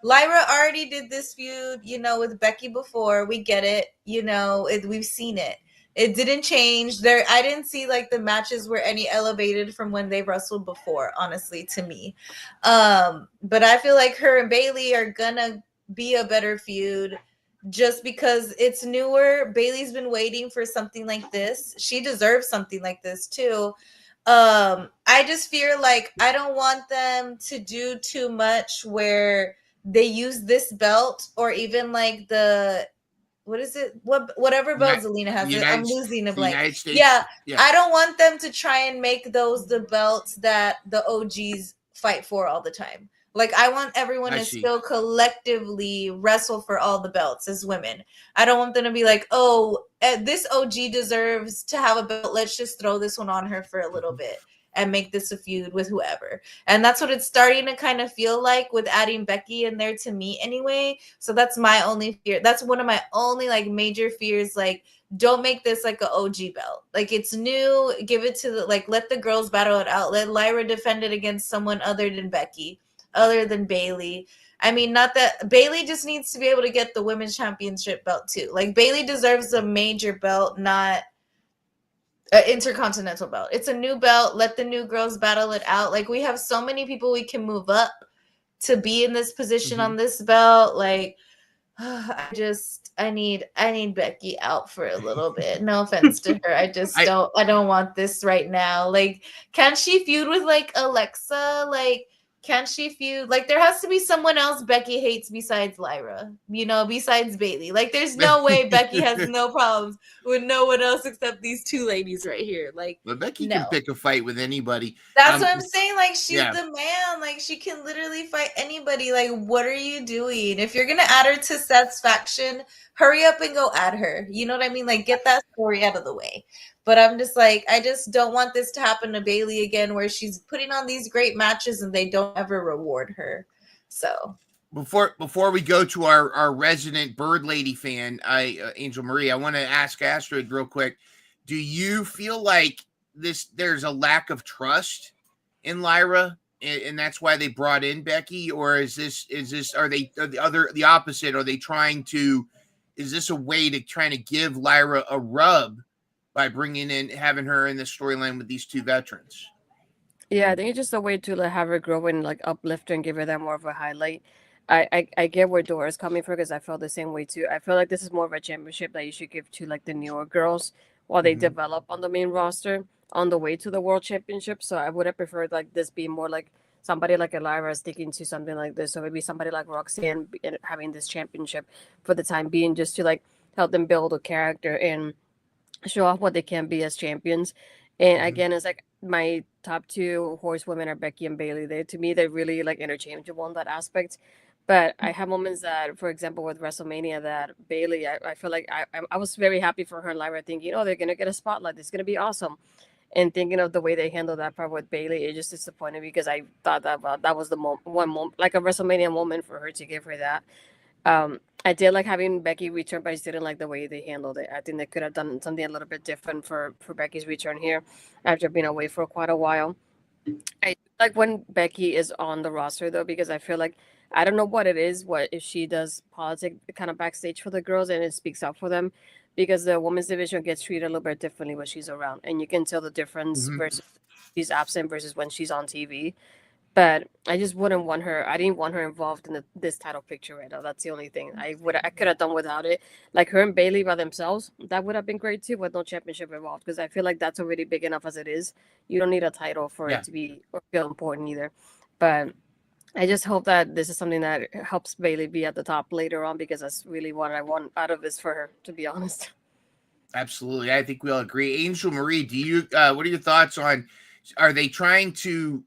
Lyra already did this feud, with Becky before. We get it, we've seen it. It didn't change. I didn't see the matches were any elevated from when they wrestled before, honestly, to me. But I feel like her and Bailey are gonna be a better feud. Just because it's newer. Bailey's been waiting for something like this. She deserves something like this too. I just fear I don't want them to do too much where they use this belt, or even what is it? Whatever belt Zelina has. I'm losing a blank. Yeah, I don't want them to try and make those the belts that the OGs fight for all the time. I want everyone to still collectively wrestle for all the belts as women. I don't want them to be like, oh, this OG deserves to have a belt. Let's just throw this one on her for a little bit and make this a feud with whoever. And that's what it's starting to kind of feel like with adding Becky in there, to me anyway. So that's my only fear. That's one of my only major fears. Don't make this an OG belt. It's new. Give it to let the girls battle it out. Let Lyra defend it against someone other than Becky, other than Bailey. I mean, not that Bailey just needs to be able to get the women's championship belt too. Bailey deserves a major belt, not an intercontinental belt. It's a new belt. Let the new girls battle it out. We have so many people we can move up to be in this position on this belt. I need Becky out for a little bit. No offense to her. I don't want this right now. Like, can she feud with like Alexa? Like, can she feud? Like, there has to be someone else Becky hates besides Lyra, besides Bailey. Like, there's no way Becky has no problems with no one else except these two ladies right here. Like, But Becky can no. pick a fight with anybody. That's what I'm saying. Like, she's Yeah. the man. Like, she can literally fight anybody. Like, what are you doing? If you're gonna add her to Seth's faction, hurry up and go add her. You know what I mean? Like, get that story out of the way. But I'm just like, I just don't want this to happen to Bailey again, where she's putting on these great matches and they don't ever reward her. So Before we go to our resident Bird Lady fan, Angel Marie, I want to ask Astrid real quick. Do you feel like there's a lack of trust in Lyra, and that's why they brought in Becky, or is this the opposite? Are they trying to? Is this a way to trying to give Lyra a rub by having her in the storyline with these two veterans? Yeah, I think it's just a way to like have her grow and like uplift her and give her that more of a highlight. I get where Dora's coming from because I felt the same way too. I feel like this is more of a championship that you should give to like the newer girls while they develop on the main roster on the way to the world championship. So I would have preferred like this be more like somebody like Elvira sticking to something like this. So maybe somebody like Roxanne having this championship for the time being, just to like help them build a character and show off what they can be as champions. And again, it's like my top two horsewomen are Becky and Bailey. They to me they're really like interchangeable in that aspect. But I have moments that, for example, with WrestleMania, that Bailey, I feel like I was very happy for her and Lyra, thinking, oh, they're gonna get a spotlight. It's gonna be awesome. And thinking of the way they handled that part with Bailey, it just disappointed me because I thought that was the one moment, like a WrestleMania moment for her to give her that. I did like having Becky return, but I just didn't like the way they handled it. I think they could have done something a little bit different for Becky's return here after being away for quite a while. I like when Becky is on the roster though, because I feel like I don't know what it is, what if she does politics kind of backstage for the girls and it speaks up for them, because the women's division gets treated a little bit differently when she's around, and you can tell the difference versus she's absent versus when she's on TV. But I just wouldn't want her. I didn't want her involved in this title picture right now. That's the only thing I could have done without it. Like her and Bailey by themselves, that would have been great too, with no championship involved. Because I feel like that's already big enough as it is. You don't need a title for it to be or feel important either. But I just hope that this is something that helps Bailey be at the top later on, because that's really what I want out of this for her, to be honest. Absolutely, I think we all agree. Angel Marie, do you? What are your thoughts on? Are they trying to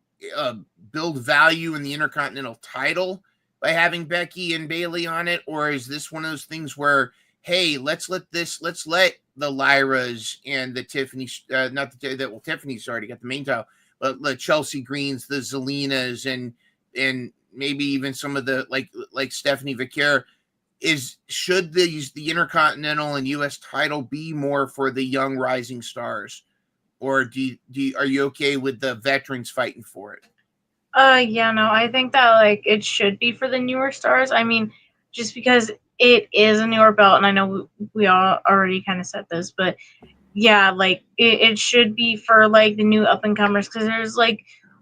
build value in the Intercontinental title by having Becky and Bailey on it, or is this one of those things where, hey, let's let the Lyras and the Tiffany, Tiffany's already got the main title, but the Chelsea Greens, the Zelinas, and maybe even some of the like Stephanie Vicaire. Should the Intercontinental and U.S. title be more for the young rising stars, or are you okay with the veterans fighting for it? Yeah, no, I think that like it should be for the newer stars. I mean, just because it is a newer belt, and I know we all already kind of said this, but yeah, like it should be for like the new up and comers, because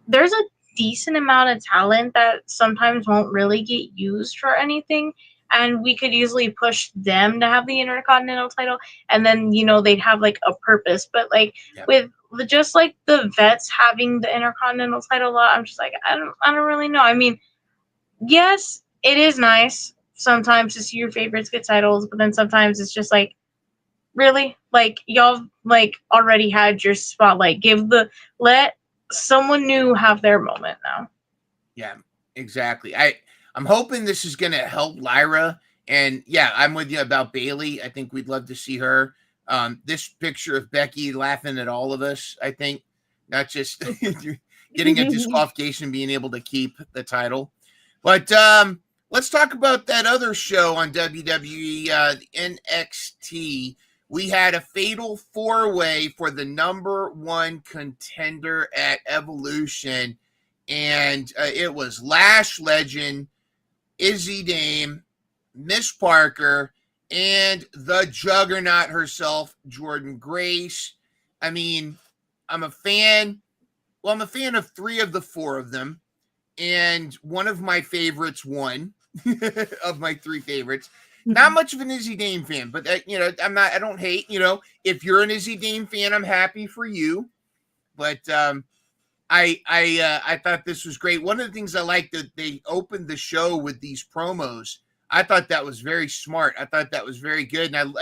there's a decent amount of talent that sometimes won't really get used for anything, and we could easily push them to have the Intercontinental title, and then they'd have like a purpose. But like with just like the vets having the Intercontinental title a lot, I'm just like I don't really know. I mean, yes, it is nice sometimes to see your favorites get titles, but then sometimes it's just like, really, like y'all like already had your spotlight. Let someone new have their moment now. Yeah, exactly. I'm hoping this is going to help Lyra, and yeah, I'm with you about Bailey. I think we'd love to see her. This picture of Becky laughing at all of us, I think, not just getting a disqualification, being able to keep the title. But let's talk about that other show on WWE, NXT. We had a fatal four-way for the number one contender at Evolution, and it was Lash Legend, Izzy Dame, Miss Parker, and the juggernaut herself, Jordan Grace. I mean, I'm a fan of three of the four of them, and one of my favorites won of my three favorites. Not much of an Izzy Dame fan, but I don't hate. If you're an Izzy Dame fan, I'm happy for you. But I thought this was great. One of the things I liked that they opened the show with these promos. I thought that was very smart. I thought that was very good, and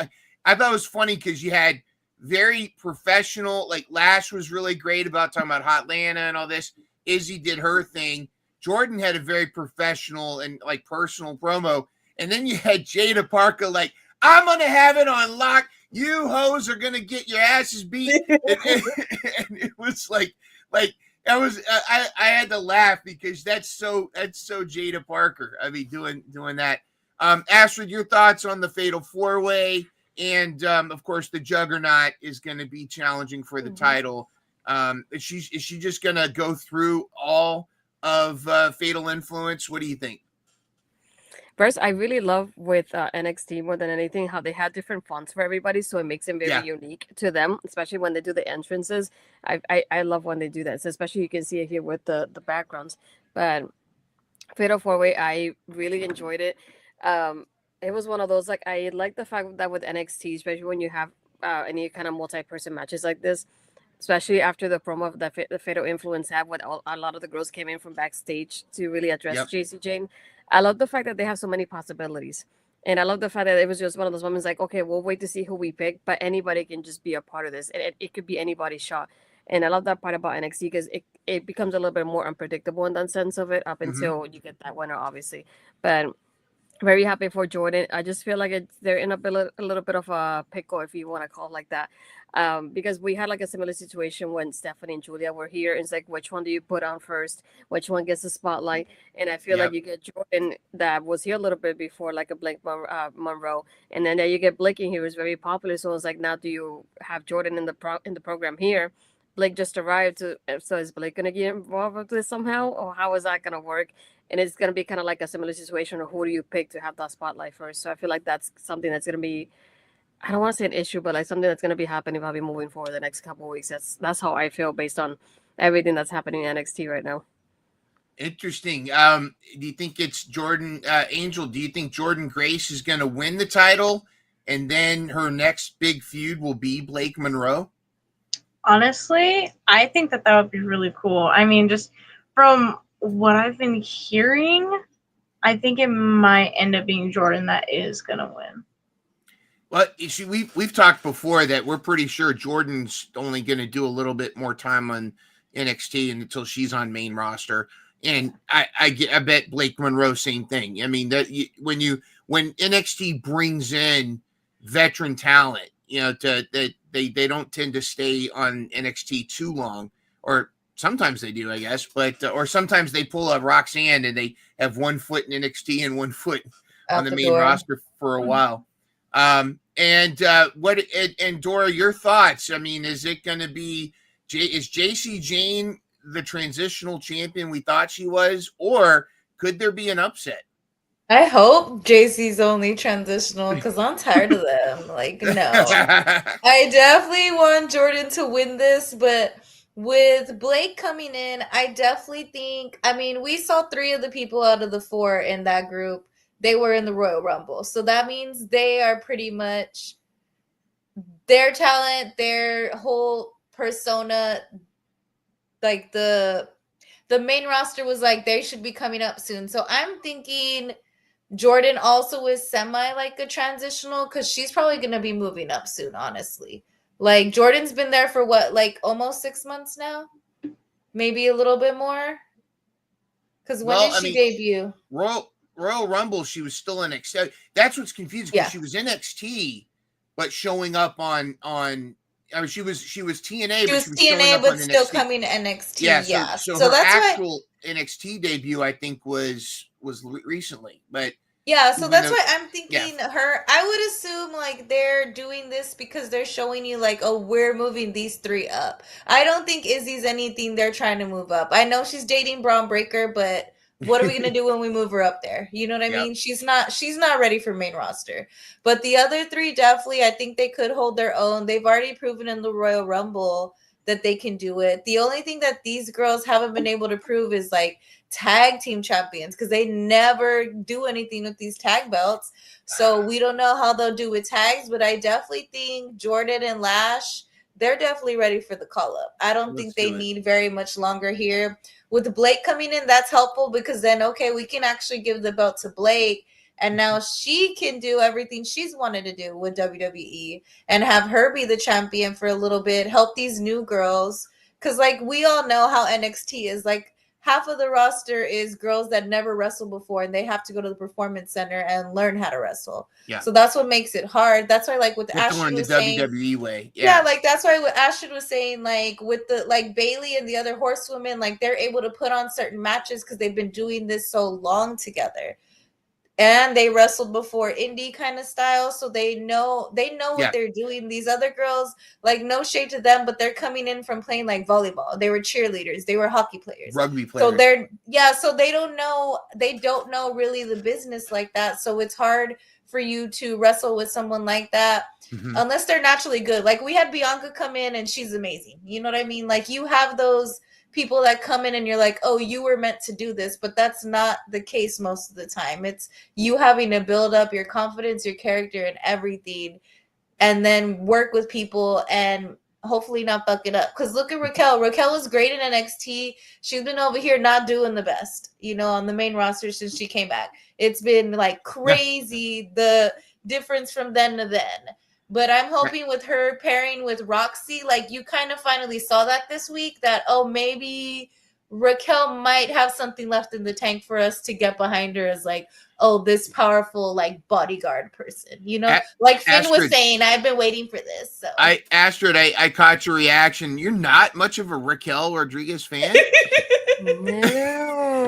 I thought it was funny because you had very professional. Like Lash was really great about talking about Hotlanta and all this. Izzy did her thing. Jordan had a very professional and like personal promo, and then you had Jada Parker like, "I'm gonna have it on lock. You hoes are gonna get your asses beat," and it was like. I had to laugh because that's so Jada Parker. I mean, doing that. Astrid, your thoughts on the Fatal 4-Way, and of course the Juggernaut is going to be challenging for the title. Is she just going to go through all of Fatal Influence? What do you think? First, I really love with NXT more than anything how they had different fonts for everybody, so it makes them very unique to them, especially when they do the entrances. I love when they do that, so especially you can see it here with the backgrounds. But Fatal 4-Way, I really enjoyed it. It was one of those, like, I like the fact that with NXT, especially when you have any kind of multi-person matches like this, especially after the promo that the Fatal Influence had, when a lot of the girls came in from backstage to really address JC Jane. I love the fact that they have so many possibilities. And I love the fact that it was just one of those moments like, okay, we'll wait to see who we pick, but anybody can just be a part of this. And it could be anybody's shot. And I love that part about NXT because it becomes a little bit more unpredictable in that sense of it up until you get that winner, obviously. But very happy for Jordan. I just feel like they're in a little bit of a pickle, if you want to call it like that. Because we had like a similar situation when Stephanie and Julia were here. And it's like, which one do you put on first? Which one gets the spotlight? And I feel like you get Jordan that was here a little bit before, like a Blake Monroe. And then there you get Blake in here, who's very popular. So it's like, now do you have Jordan in the program here? Blake just arrived, so is Blake going to get involved with this somehow? Or how is that going to work? And it's going to be kind of like a similar situation of who do you pick to have that spotlight first. So I feel like that's something that's going to be, I don't want to say an issue, but like something that's going to be happening probably moving forward the next couple of weeks. That's how I feel based on everything that's happening in NXT right now. Interesting. Do you think it's Jordan Angel? Do you think Jordan Grace is going to win the title, and then her next big feud will be Blake Monroe? Honestly, I think that would be really cool. I mean, just from what I've been hearing, I think it might end up being Jordan that is going to win. Well, you see, we've talked before that we're pretty sure Jordan's only going to do a little bit more time on NXT until she's on main roster. And I bet Blake Monroe, same thing. I mean, that when NXT brings in veteran talent, they don't tend to stay on NXT too long, or sometimes they do, I guess, but or sometimes they pull a Roxanne and they have 1 foot in NXT and 1 foot on the main roster for a while. And Dora, your thoughts? I mean, is it going to be is JC Jane the transitional champion we thought she was, or could there be an upset? I hope JC's only transitional because I'm tired of them. Like, no. I definitely want Jordan to win this, but with Blake coming in, I definitely think, I mean, we saw 3 of the people out of the 4 in that group. They were in the Royal Rumble. So that means they are pretty much their talent, their whole persona, like the main roster was like, they should be coming up soon. So I'm thinking Jordan also is semi like a transitional because she's probably going to be moving up soon, honestly. Like Jordan's been there for what, like almost 6 months now? Maybe a little bit more? Because when did she debut? Royal Rumble, she was still in NXT. That's what's confusing because she was NXT, but showing up on I mean, she was TNA, she was TNA, but still coming to NXT. Yeah, so her that's actual NXT debut, I think, was recently, but yeah. So that's why I'm thinking her. I would assume like they're doing this because they're showing you like, oh, we're moving these 3 up. I don't think Izzy's anything they're trying to move up. I know she's dating Braun Breaker, but what are we gonna do when we move her up there? You know what I mean? She's not ready for main roster. But the other 3 definitely, I think they could hold their own. They've already proven in the Royal Rumble that they can do it. The only thing that these girls haven't been able to prove is like tag team champions because they never do anything with these tag belts. So we don't know how they'll do with tags, but I definitely think Jordan and Lash, they're definitely ready for the call up. I don't think they need very much longer here. With Blake coming in, that's helpful because then, okay, we can actually give the belt to Blake. And now she can do everything she's wanted to do with WWE and have her be the champion for a little bit, help these new girls. Because, like, we all know how NXT is. Like, half of the roster is girls that never wrestled before, and they have to go to the performance center and learn how to wrestle. Yeah. So that's what makes it hard. That's why, like, with Astrid was saying, WWE way. yeah, like that's why what Astrid was saying, like with the like Bailey and the other horsewomen, like they're able to put on certain matches because they've been doing this so long together. And they wrestled before indie kind of style, so they know what they're doing. These other girls, like, no shade to them, but they're coming in from playing like volleyball. They were cheerleaders, they were hockey players, rugby players. So so they don't know really the business like that. So it's hard for you to wrestle with someone like that unless they're naturally good. Like we had Bianca come in and she's amazing. You know what I mean? Like you have those people that come in and you're like, oh, you were meant to do this, but that's not the case most of the time. It's you having to build up your confidence, your character, and everything, and then work with people and hopefully not fuck it up. Because look at Raquel. Raquel was great in NXT. She's been over here not doing the best, on the main roster since she came back. It's been like crazy, the difference from then to then. But I'm hoping with her pairing with Roxy, like you kind of finally saw that this week, that, oh, maybe Raquel might have something left in the tank for us to get behind her as like, oh, this powerful like bodyguard person, like Finn Astrid, was saying, I've been waiting for this. So Astrid, I caught your reaction. You're not much of a Raquel Rodriguez fan? No.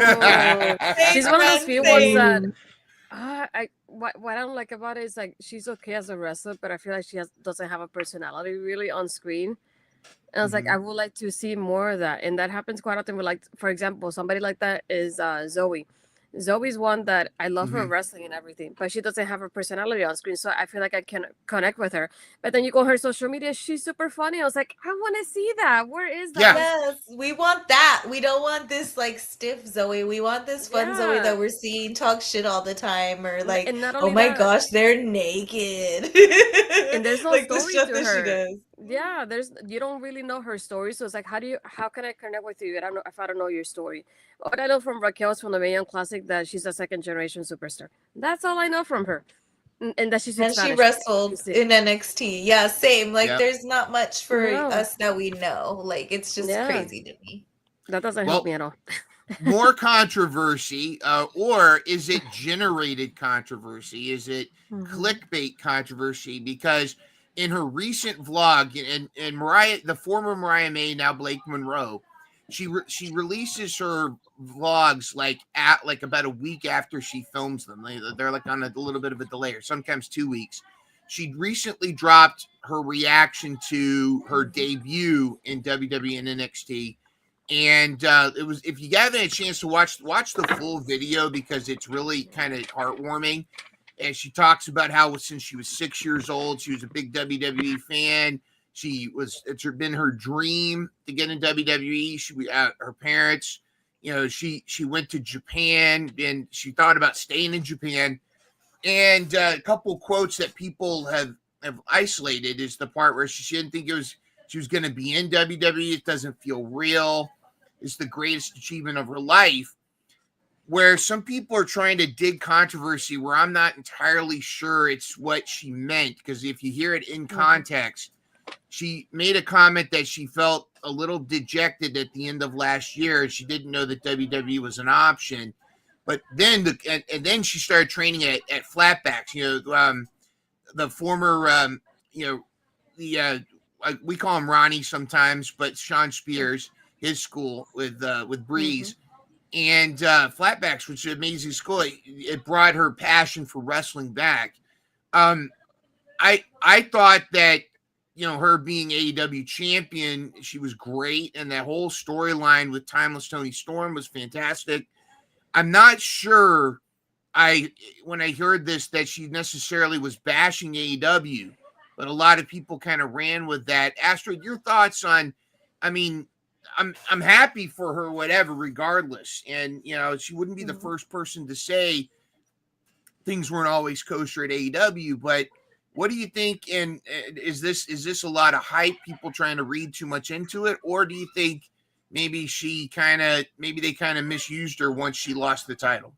She's one of those few ones that what I don't like about it is like she's okay as a wrestler, but I feel like she doesn't have a personality really on screen. And I was like, I would like to see more of that. And that happens quite often with, like, for example, somebody like that is Zoe. Zoe's one that I love her wrestling and everything, but she doesn't have her personality on screen. So I feel like I can connect with her. But then you go on her social media, she's super funny. I was like, I want to see that. Where is that? Yeah. Yes, we want that. We don't want this like stiff Zoe. We want this fun Zoe that we're seeing talk shit all the time, or like, oh my gosh, they're naked. And there's no like story the to that her. She does. Yeah, you don't really know her story, so it's like, how can I connect with you? I don't know if I don't know your story. What I know from Raquel is from the Mae Young Classic that she's a second generation superstar. That's all I know from her, and that she's and she wrestled in NXT. Yeah, same. Like there's not much for us that we know. Like it's just crazy to me. That doesn't help me at all. More controversy, or is it generated controversy? Is it clickbait controversy? Because in her recent vlog, and Mariah, the former Mariah May, now Blake Monroe, she releases her vlogs like about a week after she films them. They're like on a little bit of a delay, or sometimes 2 weeks. She recently dropped her reaction to her debut in WWE and NXT. And it was, if you haven't had a chance to watch the full video, because it's really kind of heartwarming. And she talks about how since she was 6 years old, she was a big WWE fan. It's been her dream to get in WWE. Her parents, she went to Japan and she thought about staying in Japan. And a couple quotes that people have isolated is the part where she didn't think she was going to be in WWE. It doesn't feel real. It's the greatest achievement of her life. Where some people are trying to dig controversy where I'm not entirely sure it's what she meant. Because if you hear it in context, she made a comment that she felt a little dejected at the end of last year. She didn't know that WWE was an option. But then and then she started training at Flatbacks. The former, we call him Ronnie sometimes, but Sean Spears, his school with Breeze. And Flatbacks, which is an amazing school. It brought her passion for wrestling back. I thought that, her being AEW champion, she was great. And that whole storyline with Timeless Tony Storm was fantastic. I'm not sure when I heard this that she necessarily was bashing AEW, but a lot of people kind of ran with that. Astrid, your thoughts on, I'm happy for her, whatever, regardless. And she wouldn't be the first person to say things weren't always kosher at AEW. But what do you think? And is this a lot of hype? People trying to read too much into it, or do you think maybe they kind of misused her once she lost the title?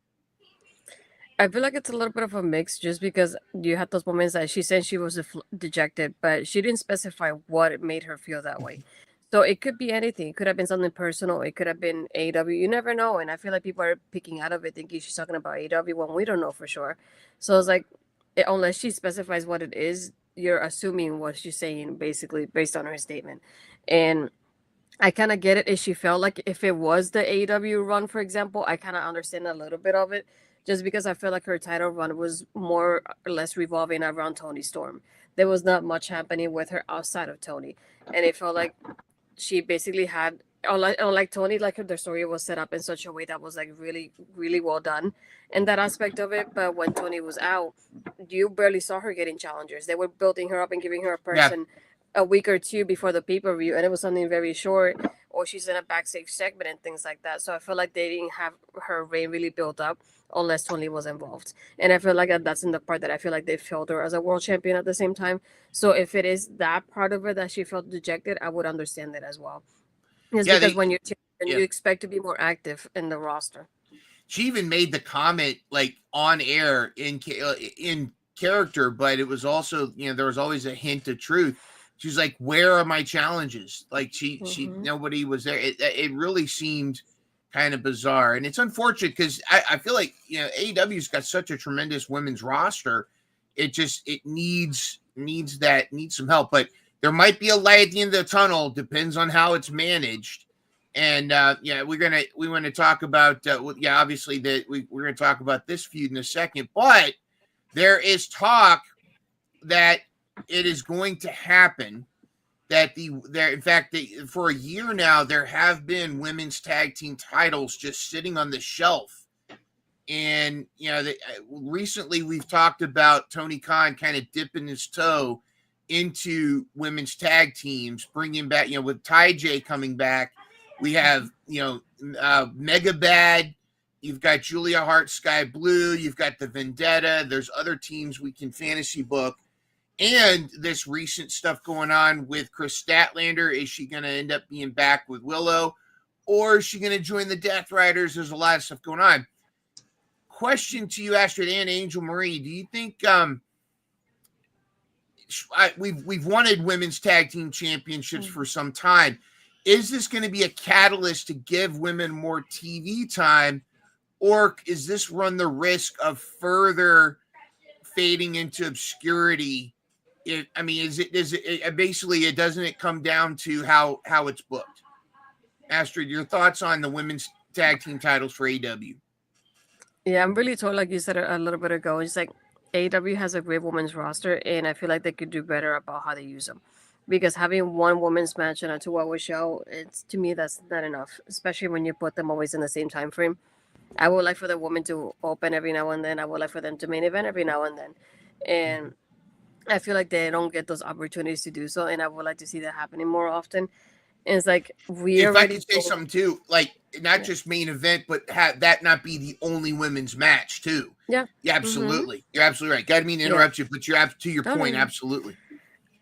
I feel like it's a little bit of a mix, just because you had those moments that she said she was dejected, but she didn't specify what made her feel that way. So it could be anything. It could have been something personal. It could have been AEW. You never know. And I feel like people are picking out of it thinking she's talking about AEW when we don't know for sure. So it's like, unless she specifies what it is, you're assuming what she's saying basically based on her statement. And I kind of get it if she felt like if it was the AEW run, for example, I kind of understand a little bit of it, just because I feel like her title run was more or less revolving around Tony Storm. There was not much happening with her outside of Tony. And it felt like she basically had, unlike Tony, like their story was set up in such a way that was like really, really well done in that aspect of it. But when Tony was out, you barely saw her getting challengers. They were building her up and giving her a person a week or two before the pay-per-view, and it was something very short, or she's in a backstage segment and things like that. So I feel like they didn't have her reign really built up unless Tony was involved. And I feel like that's in the part that I feel like they felt her as a world champion at the same time. So if it is that part of it that she felt dejected, I would understand it as well. It's because when you're champion, you expect to be more active in the roster. She even made the comment like on air in character, but it was also, there was always a hint of truth. She's like, where are my challenges? Like nobody was there. It really seemed kind of bizarre. And it's unfortunate because I feel like, AEW's got such a tremendous women's roster. It needs some help, but there might be a light at the end of the tunnel. Depends on how it's managed. And we want to talk about, obviously that we're going to talk about this feud in a second, but there is talk that it is going to happen that for a year now, there have been women's tag team titles just sitting on the shelf. And, recently we've talked about Tony Khan kind of dipping his toe into women's tag teams, bringing back, with Ty J coming back, we have, Mega Bad, you've got Julia Hart, Sky Blue, you've got the Vendetta, there's other teams we can fantasy book. And this recent stuff going on with Chris Statlander. Is she going to end up being back with Willow? Or is she going to join the Death Riders? There's a lot of stuff going on. Question to you, Astrid and Angel Marie. Do you think we've wanted women's tag team championships for some time? Is this going to be a catalyst to give women more TV time? Or is this run the risk of further fading into obscurity? Doesn't it come down to how it's booked? Astrid, your thoughts on the women's tag team titles for AEW? Yeah, I'm really told, like you said a little bit ago, it's like AEW has a great women's roster, and I feel like they could do better about how they use them. Because having one women's match on a 2-hour show, to me, that's not enough, especially when you put them always in the same time frame. I would like for the women to open every now and then. I would like for them to main event every now and then. And I feel like they don't get those opportunities to do so, and I would like to see that happening more often. And it's like if I could say something too, like not just main event, but have that not be the only women's match too. Yeah, absolutely. You're absolutely right. Got to mean to interrupt you, but you're to your point. Absolutely.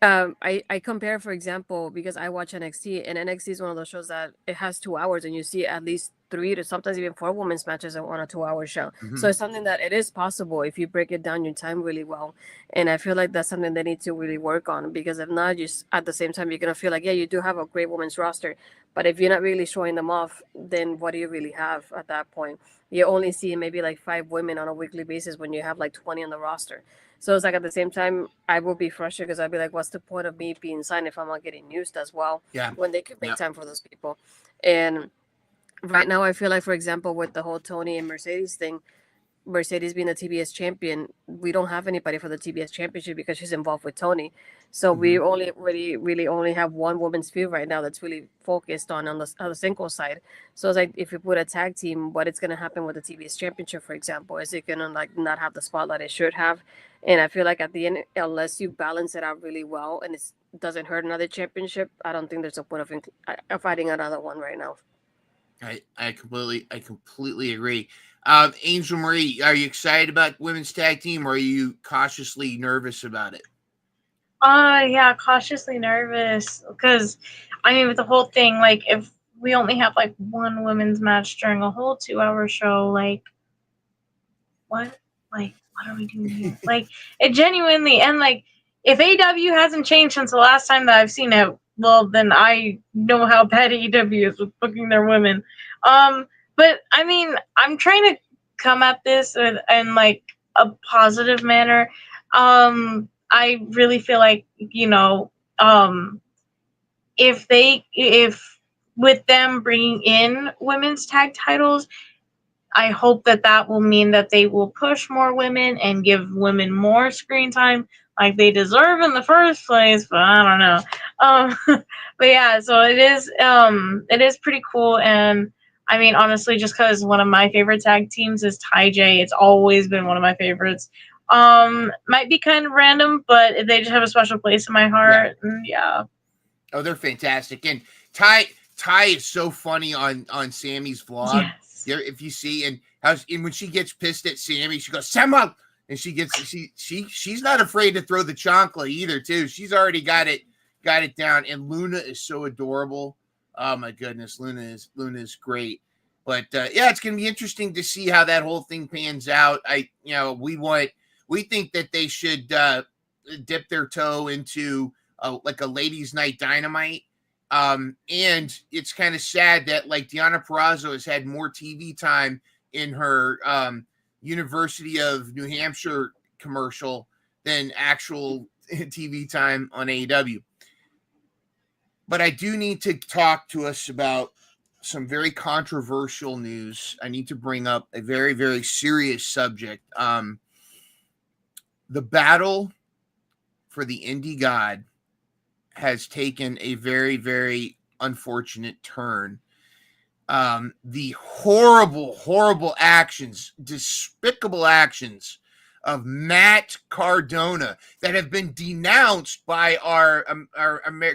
I compare, for example, because I watch NXT, and NXT is one of those shows that it has 2 hours, and you see at least 3 to sometimes even 4 women's matches on a 2-hour show. So it's something that it is possible if you break it down your time really well. And I feel like that's something they need to really work on, because if not, just at the same time, you're going to feel like, yeah, you do have a great women's roster, but if you're not really showing them off, then what do you really have at that point? You only see maybe like 5 women on a weekly basis when you have like 20 on the roster. So it's like at the same time, I will be frustrated because I'll be like, what's the point of me being signed if I'm not getting used as well? Yeah. When they could make time for those people. And right now, I feel like, for example, with the whole Tony and Mercedes thing, Mercedes being the TBS champion, we don't have anybody for the TBS championship because she's involved with Tony. So we only really only have one women's feud right now that's really focused on the single side. So it's like, if you put a tag team, what it's going to happen with the TBS championship, for example? Is it going to like not have the spotlight it should have? And I feel like at the end, unless you balance it out really well, and it's doesn't hurt another championship, I don't think there's a point of fighting another one right now. I completely agree. Angel Marie, are you excited about women's tag team, or are you cautiously nervous about it? Yeah, cautiously nervous because, I mean, with the whole thing, like, if we only have like one women's match during a whole 2-hour show, like, what? Like, what are we doing here? Like, it genuinely, and like, if AEW hasn't changed since the last time that I've seen it, well, then I know how bad AEW is with booking their women. But I mean, I'm trying to come at this in like a positive manner. I really feel like, if with them bringing in women's tag titles, I hope that will mean that they will push more women and give women more screen time like they deserve in the first place, but I don't know. But yeah, so it is pretty cool. And I mean, honestly, just because one of my favorite tag teams is Ty J, it's always been one of my favorites. Might be kind of random, but they just have a special place in my heart. Yeah. And yeah. Oh, they're fantastic. And Ty is so funny on Sammy's vlog. Yes. If you see, and when she gets pissed at Sammy, she goes, Samma! And she's not afraid to throw the chancla either, too. She's already got it down. And Luna is so adorable. Oh my goodness, Luna is great. But yeah, it's gonna be interesting to see how that whole thing pans out. We think that they should dip their toe into like a ladies' night Dynamite. And it's kind of sad that like Deonna Purrazzo has had more TV time in her University of New Hampshire commercial than actual TV time on AEW. But I do need to talk to us about some very controversial news. I need to bring up a very, very serious subject. The battle for the indie god has taken a very, very unfortunate turn. The horrible actions, despicable actions of Matt Cardona that have been denounced by our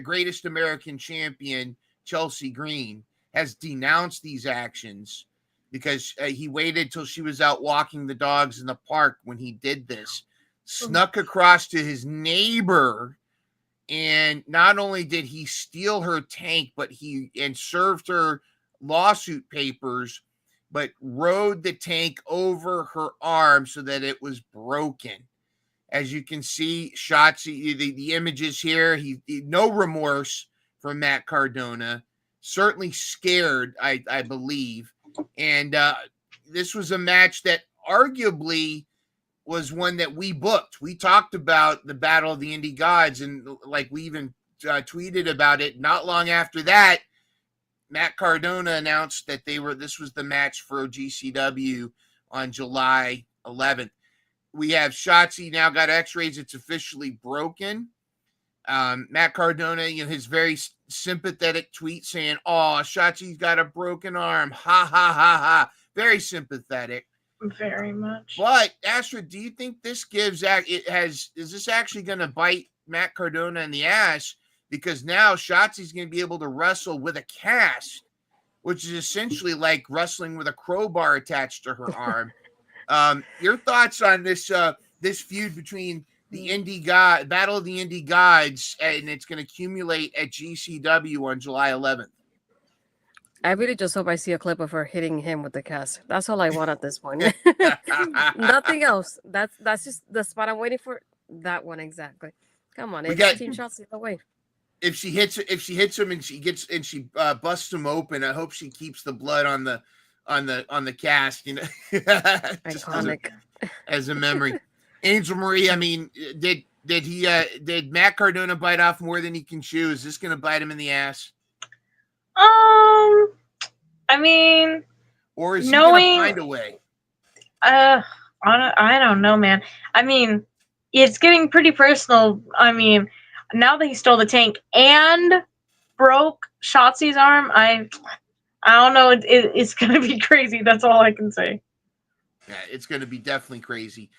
greatest American champion, Chelsea Green, has denounced these actions because he waited till she was out walking the dogs in the park when he did this, snuck across to his neighbor. And not only did he steal her tank, but he served her lawsuit papers, but rode the tank over her arm so that it was broken. As you can see, Shotzi, the images here, he no remorse from Matt Cardona, certainly scared, I believe. And this was a match that arguably was one that we booked. We talked about the Battle of the Indie Gods, and like we even tweeted about it. Not long after that, Matt Cardona announced that this was the match for GCW on July 11th. We have Shotzi now got x-rays. It's officially broken. Matt Cardona, his very sympathetic tweet saying, "Oh, Shotzi's got a broken arm. Ha, ha, ha, ha." Very sympathetic. Very much. But Astrid, do you think this is this actually going to bite Matt Cardona in the ass? Because now Shotzi's going to be able to wrestle with a cast, which is essentially like wrestling with a crowbar attached to her arm. Your thoughts on this feud between the Battle of the Indie Gods, and it's going to accumulate at GCW on July 11th? I really just hope I see a clip of her hitting him with the cast. That's all I want at this point. Nothing else. That's just the spot I'm waiting for. That one exactly. Come on, it's Team Shotzi the way. If she hits him and she busts him open, I hope she keeps the blood on the cast. Iconic. as a memory. Angel Marie, I mean, did Matt Cardona bite off more than he can chew? Is this going to bite him in the ass? I mean, or is he going to find a way? I don't know, man. I mean, it's getting pretty personal. I mean, now that he stole the tank and broke Shotzi's arm, I don't know. It's going to be crazy. That's all I can say. Yeah, it's going to be definitely crazy.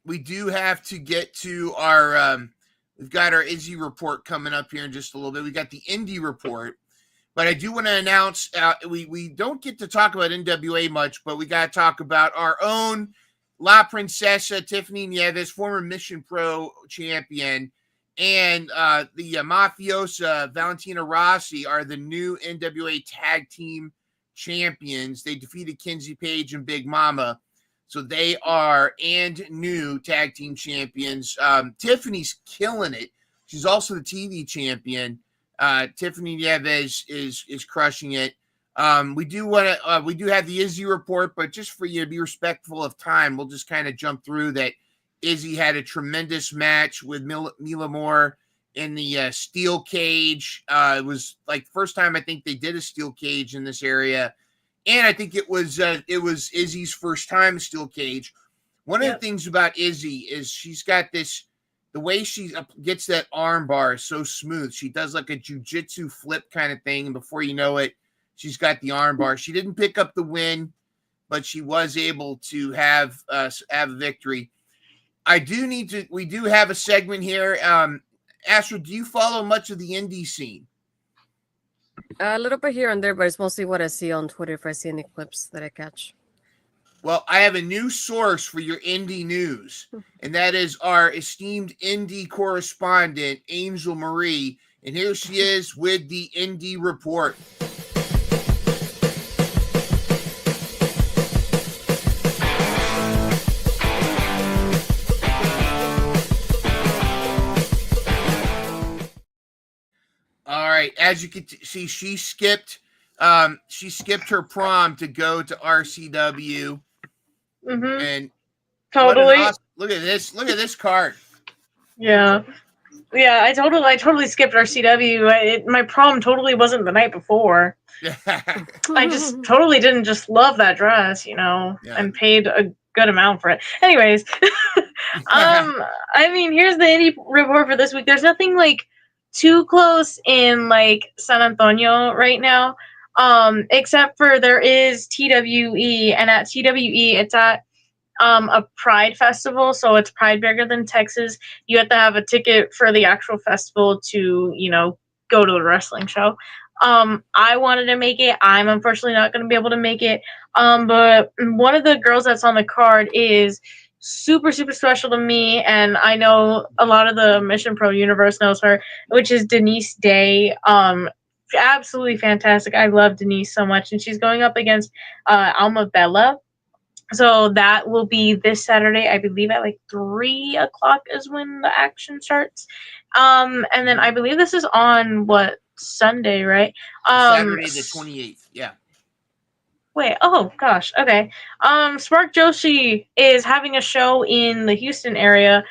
We do have to get to We've got our Izzy report coming up here in just a little bit. We got the Indie report. But I do want to announce, we don't get to talk about NWA much, but we got to talk about our own La Princesa, Tiffany Nieves, former Mission Pro champion, and the mafiosa, Valentina Rossi, are the new NWA tag team champions. They defeated Kinsey Page and Big Mama. So they are new tag team champions. Tiffany's killing it. She's also the TV champion. Tiffany Nieves is crushing it. We do have the Izzy report, but just for you to be respectful of time, we'll just kind of jump through that. Izzy had a tremendous match with Mila Moore in the steel cage. It was like first time I think they did a steel cage in this area, and I think it was Izzy's first time steel cage. One of the things about Izzy is she's got this. The way she gets that arm bar is so smooth. She does like a jujitsu flip kind of thing. And before you know it, she's got the arm bar. She didn't pick up the win, but she was able to have a victory. We do have a segment here. Astrid, do you follow much of the indie scene? A little bit here and there, but it's mostly what I see on Twitter if I see any clips that I catch. Well, I have a new source for your indie news, and that is our esteemed indie correspondent, Angel Marie. And here she is with the indie report. All right, as you can see, she skipped her prom to go to RCW. Mm-hmm. And totally. Look at this card. Yeah. I totally skipped RCW. My prom totally wasn't the night before. I just totally didn't just love that dress, and paid a good amount for it. Anyways, I mean, here's the indie report for this week. There's nothing like too close in like San Antonio right now. Except for there is TWE, and at TWE it's at a Pride festival, so it's Pride bigger than Texas. You have to have a ticket for the actual festival to, go to the wrestling show. I wanted to make it. I'm unfortunately not going to be able to make it. But one of the girls that's on the card is super, super special to me, and I know a lot of the Mission Pro universe knows her, which is Denise Day. Absolutely fantastic. I love Denise so much, and she's going up against Alma Bella. So that will be this Saturday, I believe at like 3:00 is when the action starts. And then I believe this is on Sunday, right? Saturday the 28th. Yeah. Wait, oh gosh, okay. Spark Joshi is having a show in the Houston area,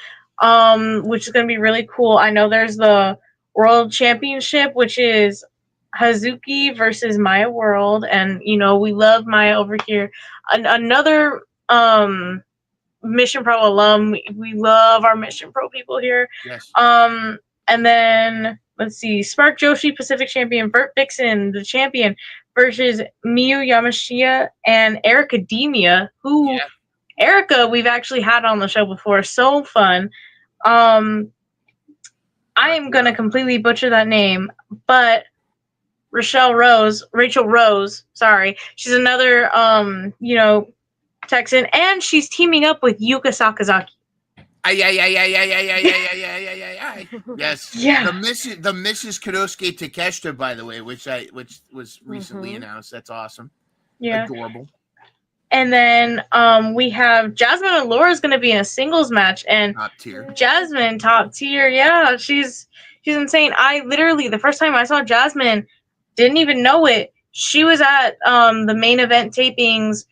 which is gonna be really cool. I know there's the World Championship, which is Hazuki versus Maya World, and we love Maya over here. Another Mission Pro alum. We love our Mission Pro people here. Yes. And then let's see, Spark Joshi, Pacific Champion, Bert Vixen, the champion, versus Miyu Yamashita and Erica Demia, who Erica we've actually had on the show before. So fun. I am gonna completely butcher that name, but Rachel Rose, sorry. She's another, Texan, and she's teaming up with Yuka Sakazaki. Yes. Yeah. The Mrs. Konosuke Takeshita, by the way, which was recently announced. That's awesome. Yeah. Adorable. And then we have Jasmine and Laura's going to be in a singles match, and Top tier. Jasmine, top tier. Yeah, she's insane. I literally, the first time I saw Jasmine, didn't even know it. She was at the main event tapings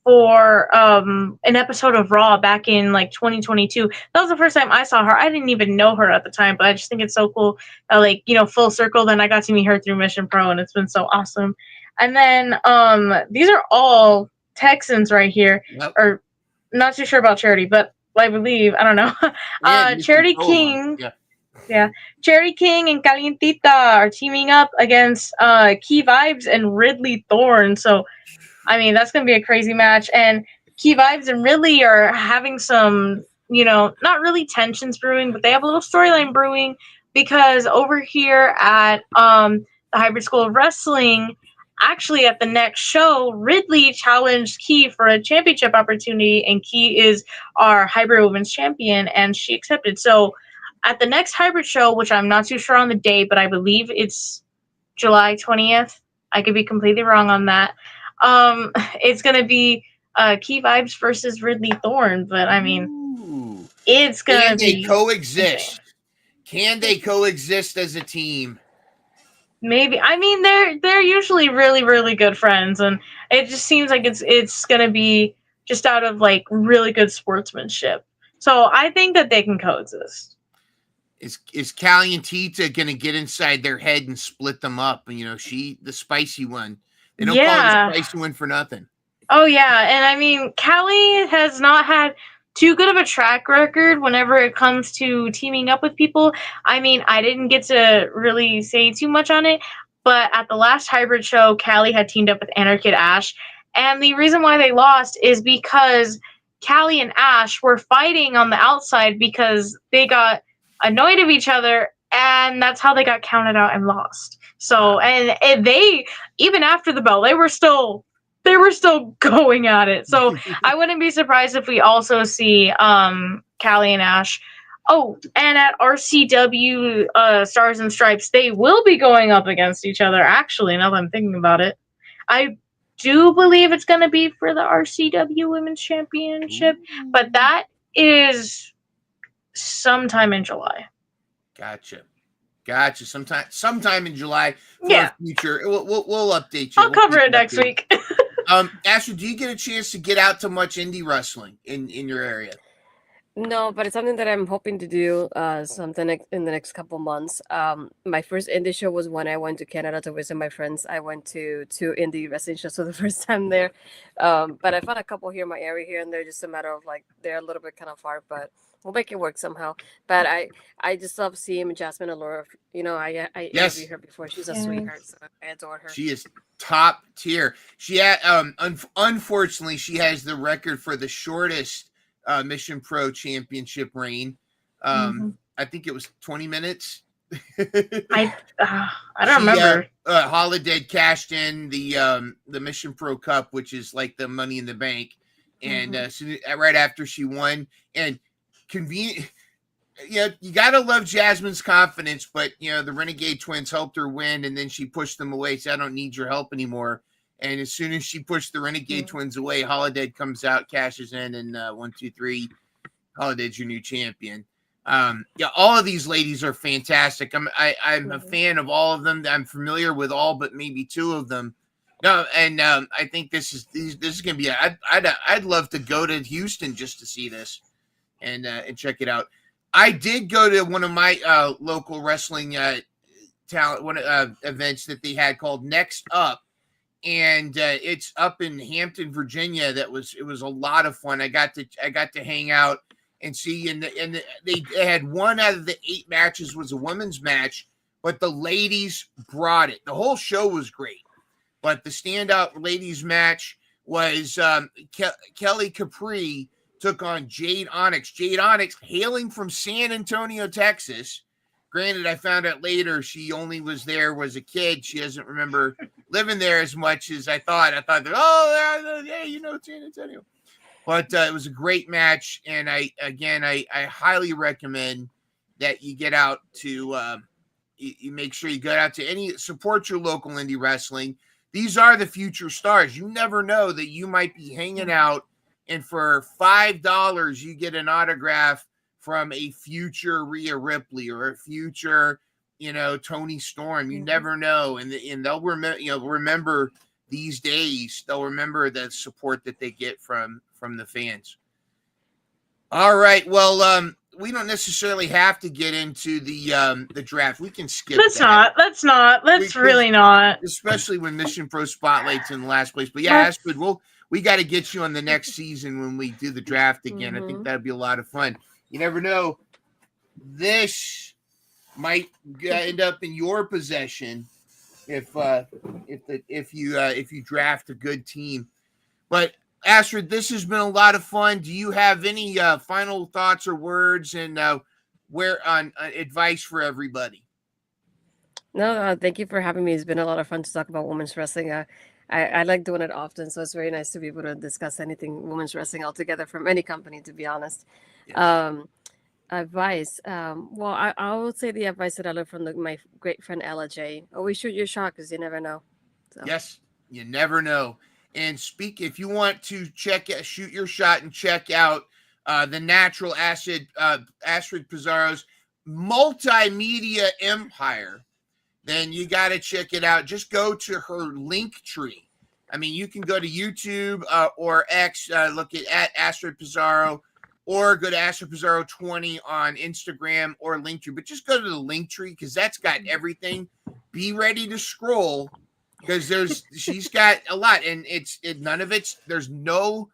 for an episode of Raw back in like 2022. That was the first time I saw her. I didn't even know her at the time, but I just think it's so cool. Full circle. Then I got to meet her through Mission Pro, and it's been so awesome. And then these are all Texans right here. Yep. Or not too sure about Charity, but I believe, I don't know. Charity King. Yeah. Charity King and Calientita are teaming up against Key Vibes and Ridley Thorne. So, I mean, that's going to be a crazy match. And Key Vibes and Ridley are having some not really tensions brewing, but they have a little storyline brewing because over here at the Hybrid School of Wrestling, actually at the next show, Ridley challenged Key for a championship opportunity, and Key is our Hybrid Women's Champion, and she accepted. So at the next Hybrid show, which I'm not too sure on the date, but I believe it's July 20th. I could be completely wrong on that. It's going to be Key Vibes versus Ridley Thorne, but I mean, Ooh. it's going Can to they be coexist? insane. Can they coexist as a team? Maybe. I mean, they're usually really, really good friends, and it just seems like it's going to be just out of like really good sportsmanship. So I think that they can coexist. Is Callie and Tita gonna get inside their head and split them up? And she, the spicy one. They don't call her the spicy one for nothing. Oh yeah, and I mean, Callie has not had too good of a track record whenever it comes to teaming up with people. I mean, I didn't get to really say too much on it, but at the last Hybrid show, Callie had teamed up with Anarkid Ash, and the reason why they lost is because Callie and Ash were fighting on the outside because they got annoyed of each other, and that's how they got counted out and lost. So, and they, even after the bell, they were still going at it. So I wouldn't be surprised if we also see Callie and Ash. Oh, and at RCW Stars and Stripes, they will be going up against each other, actually, now that I'm thinking about it. I do believe it's going to be for the RCW Women's Championship, but that is sometime in July. Gotcha. Sometime in July for our future. We'll update you. I'll cover it next week. Astrid, do you get a chance to get out to much indie wrestling in your area? No, but it's something that I'm hoping to do something in the next couple months. My first indie show was when I went to Canada to visit my friends. I went to 2 indie wrestling shows for the first time there. But I found a couple here in my area here and there, just a matter of like they're a little bit kind of far, but we'll make it work somehow. But I just love seeing Jasmine Allure. I interviewed her before. She's a sweetheart, so I adore her. She is top tier. She had unfortunately she has the record for the shortest Mission Pro Championship reign. I think it was 20 minutes. I don't remember. Holiday cashed in the Mission Pro Cup, which is like the Money in the Bank, and right after she won, and convenient. You gotta love Jasmine's confidence, but the Renegade Twins helped her win, and then she pushed them away. So I don't need your help anymore. And as soon as she pushed the Renegade Twins away, Holiday comes out, cashes in, and 1, 2, 3. Holiday's your new champion. All of these ladies are fantastic. I'm a fan of all of them. I'm familiar with all but maybe 2 of them. No, and I think this is gonna be. I'd love to go to Houston just to see this and check it out. I did go to one of my local wrestling talent events that they had called Next Up. And it's up in Hampton, Virginia. It was a lot of fun. I got to hang out and see. And they had 1 out of the 8 matches was a women's match, but the ladies brought it. The whole show was great, but the standout ladies match was Kelly Capri took on Jade Onyx. Jade Onyx, hailing from San Antonio, Texas. Granted, I found out later she only was there as a kid. She doesn't remember living there as much as I thought. I thought that, San Antonio. But it was a great match, and I highly recommend that you get out to you make sure you get out to support your local indie wrestling. These are the future stars. You never know that you might be hanging out, and for $5 you get an autograph from a future Rhea Ripley or a future, Tony Storm. You never know, and they'll remember these days. They'll remember the support that they get from the fans. All right, well, we don't necessarily have to get into the draft. We can skip. Let's not. Let's really not. Especially when Mission Pro Spotlight's in the last place. But yeah, Astrid, we got to get you on the next season when we do the draft again. I think that'd be a lot of fun. You never know. This might end up in your possession if you draft a good team. But Astrid, this has been a lot of fun. Do you have any final thoughts or words and where on advice for everybody? No, thank you for having me. It's been a lot of fun to talk about women's wrestling. I like doing it often, so it's very nice to be able to discuss anything women's wrestling altogether from any company, to be honest. Yes. Advice. Well, I would say the advice that I learned from my great friend Ella J. Always shoot your shot because you never know. So. Yes, you never know. And if you want to shoot your shot and check out the Natural Astrid Pizarro's multimedia empire, then you got to check it out. Just go to her link tree. I mean, you can go to YouTube or X, look at Astrid Pizarro, or go to Astrid Pizarro 20 on Instagram or Linktree. But just go to the Linktree because that's got everything. Be ready to scroll because she's got a lot, and there's no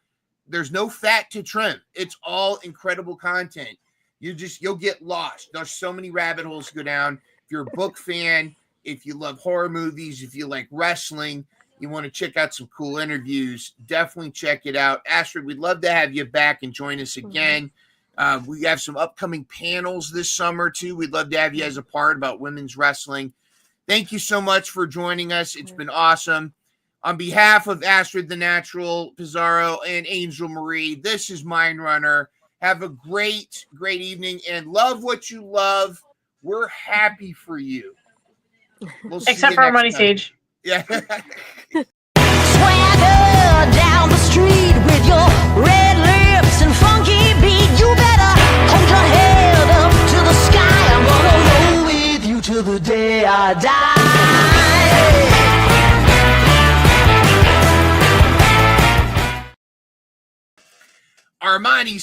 fat to trim. It's all incredible content. You'll get lost. There's so many rabbit holes to go down. If you're a book fan, if you love horror movies, if you like wrestling, you want to check out some cool interviews, definitely check it out. Astrid, we'd love to have you back and join us again. We have some upcoming panels this summer, too. We'd love to have you as a part about women's wrestling. Thank you so much for joining us. It's been awesome. On behalf of Astrid the Natural Pizarro and Angel Marie, this is Mind Runner. Have a great, great evening and love what you love. We're happy for you. We'll see Except you for our next money time. stage. Yeah. Swagger down the street with your red lips and funky beat. You better hold your head up to the sky. I'm gonna roll with you till the day I die. Armani's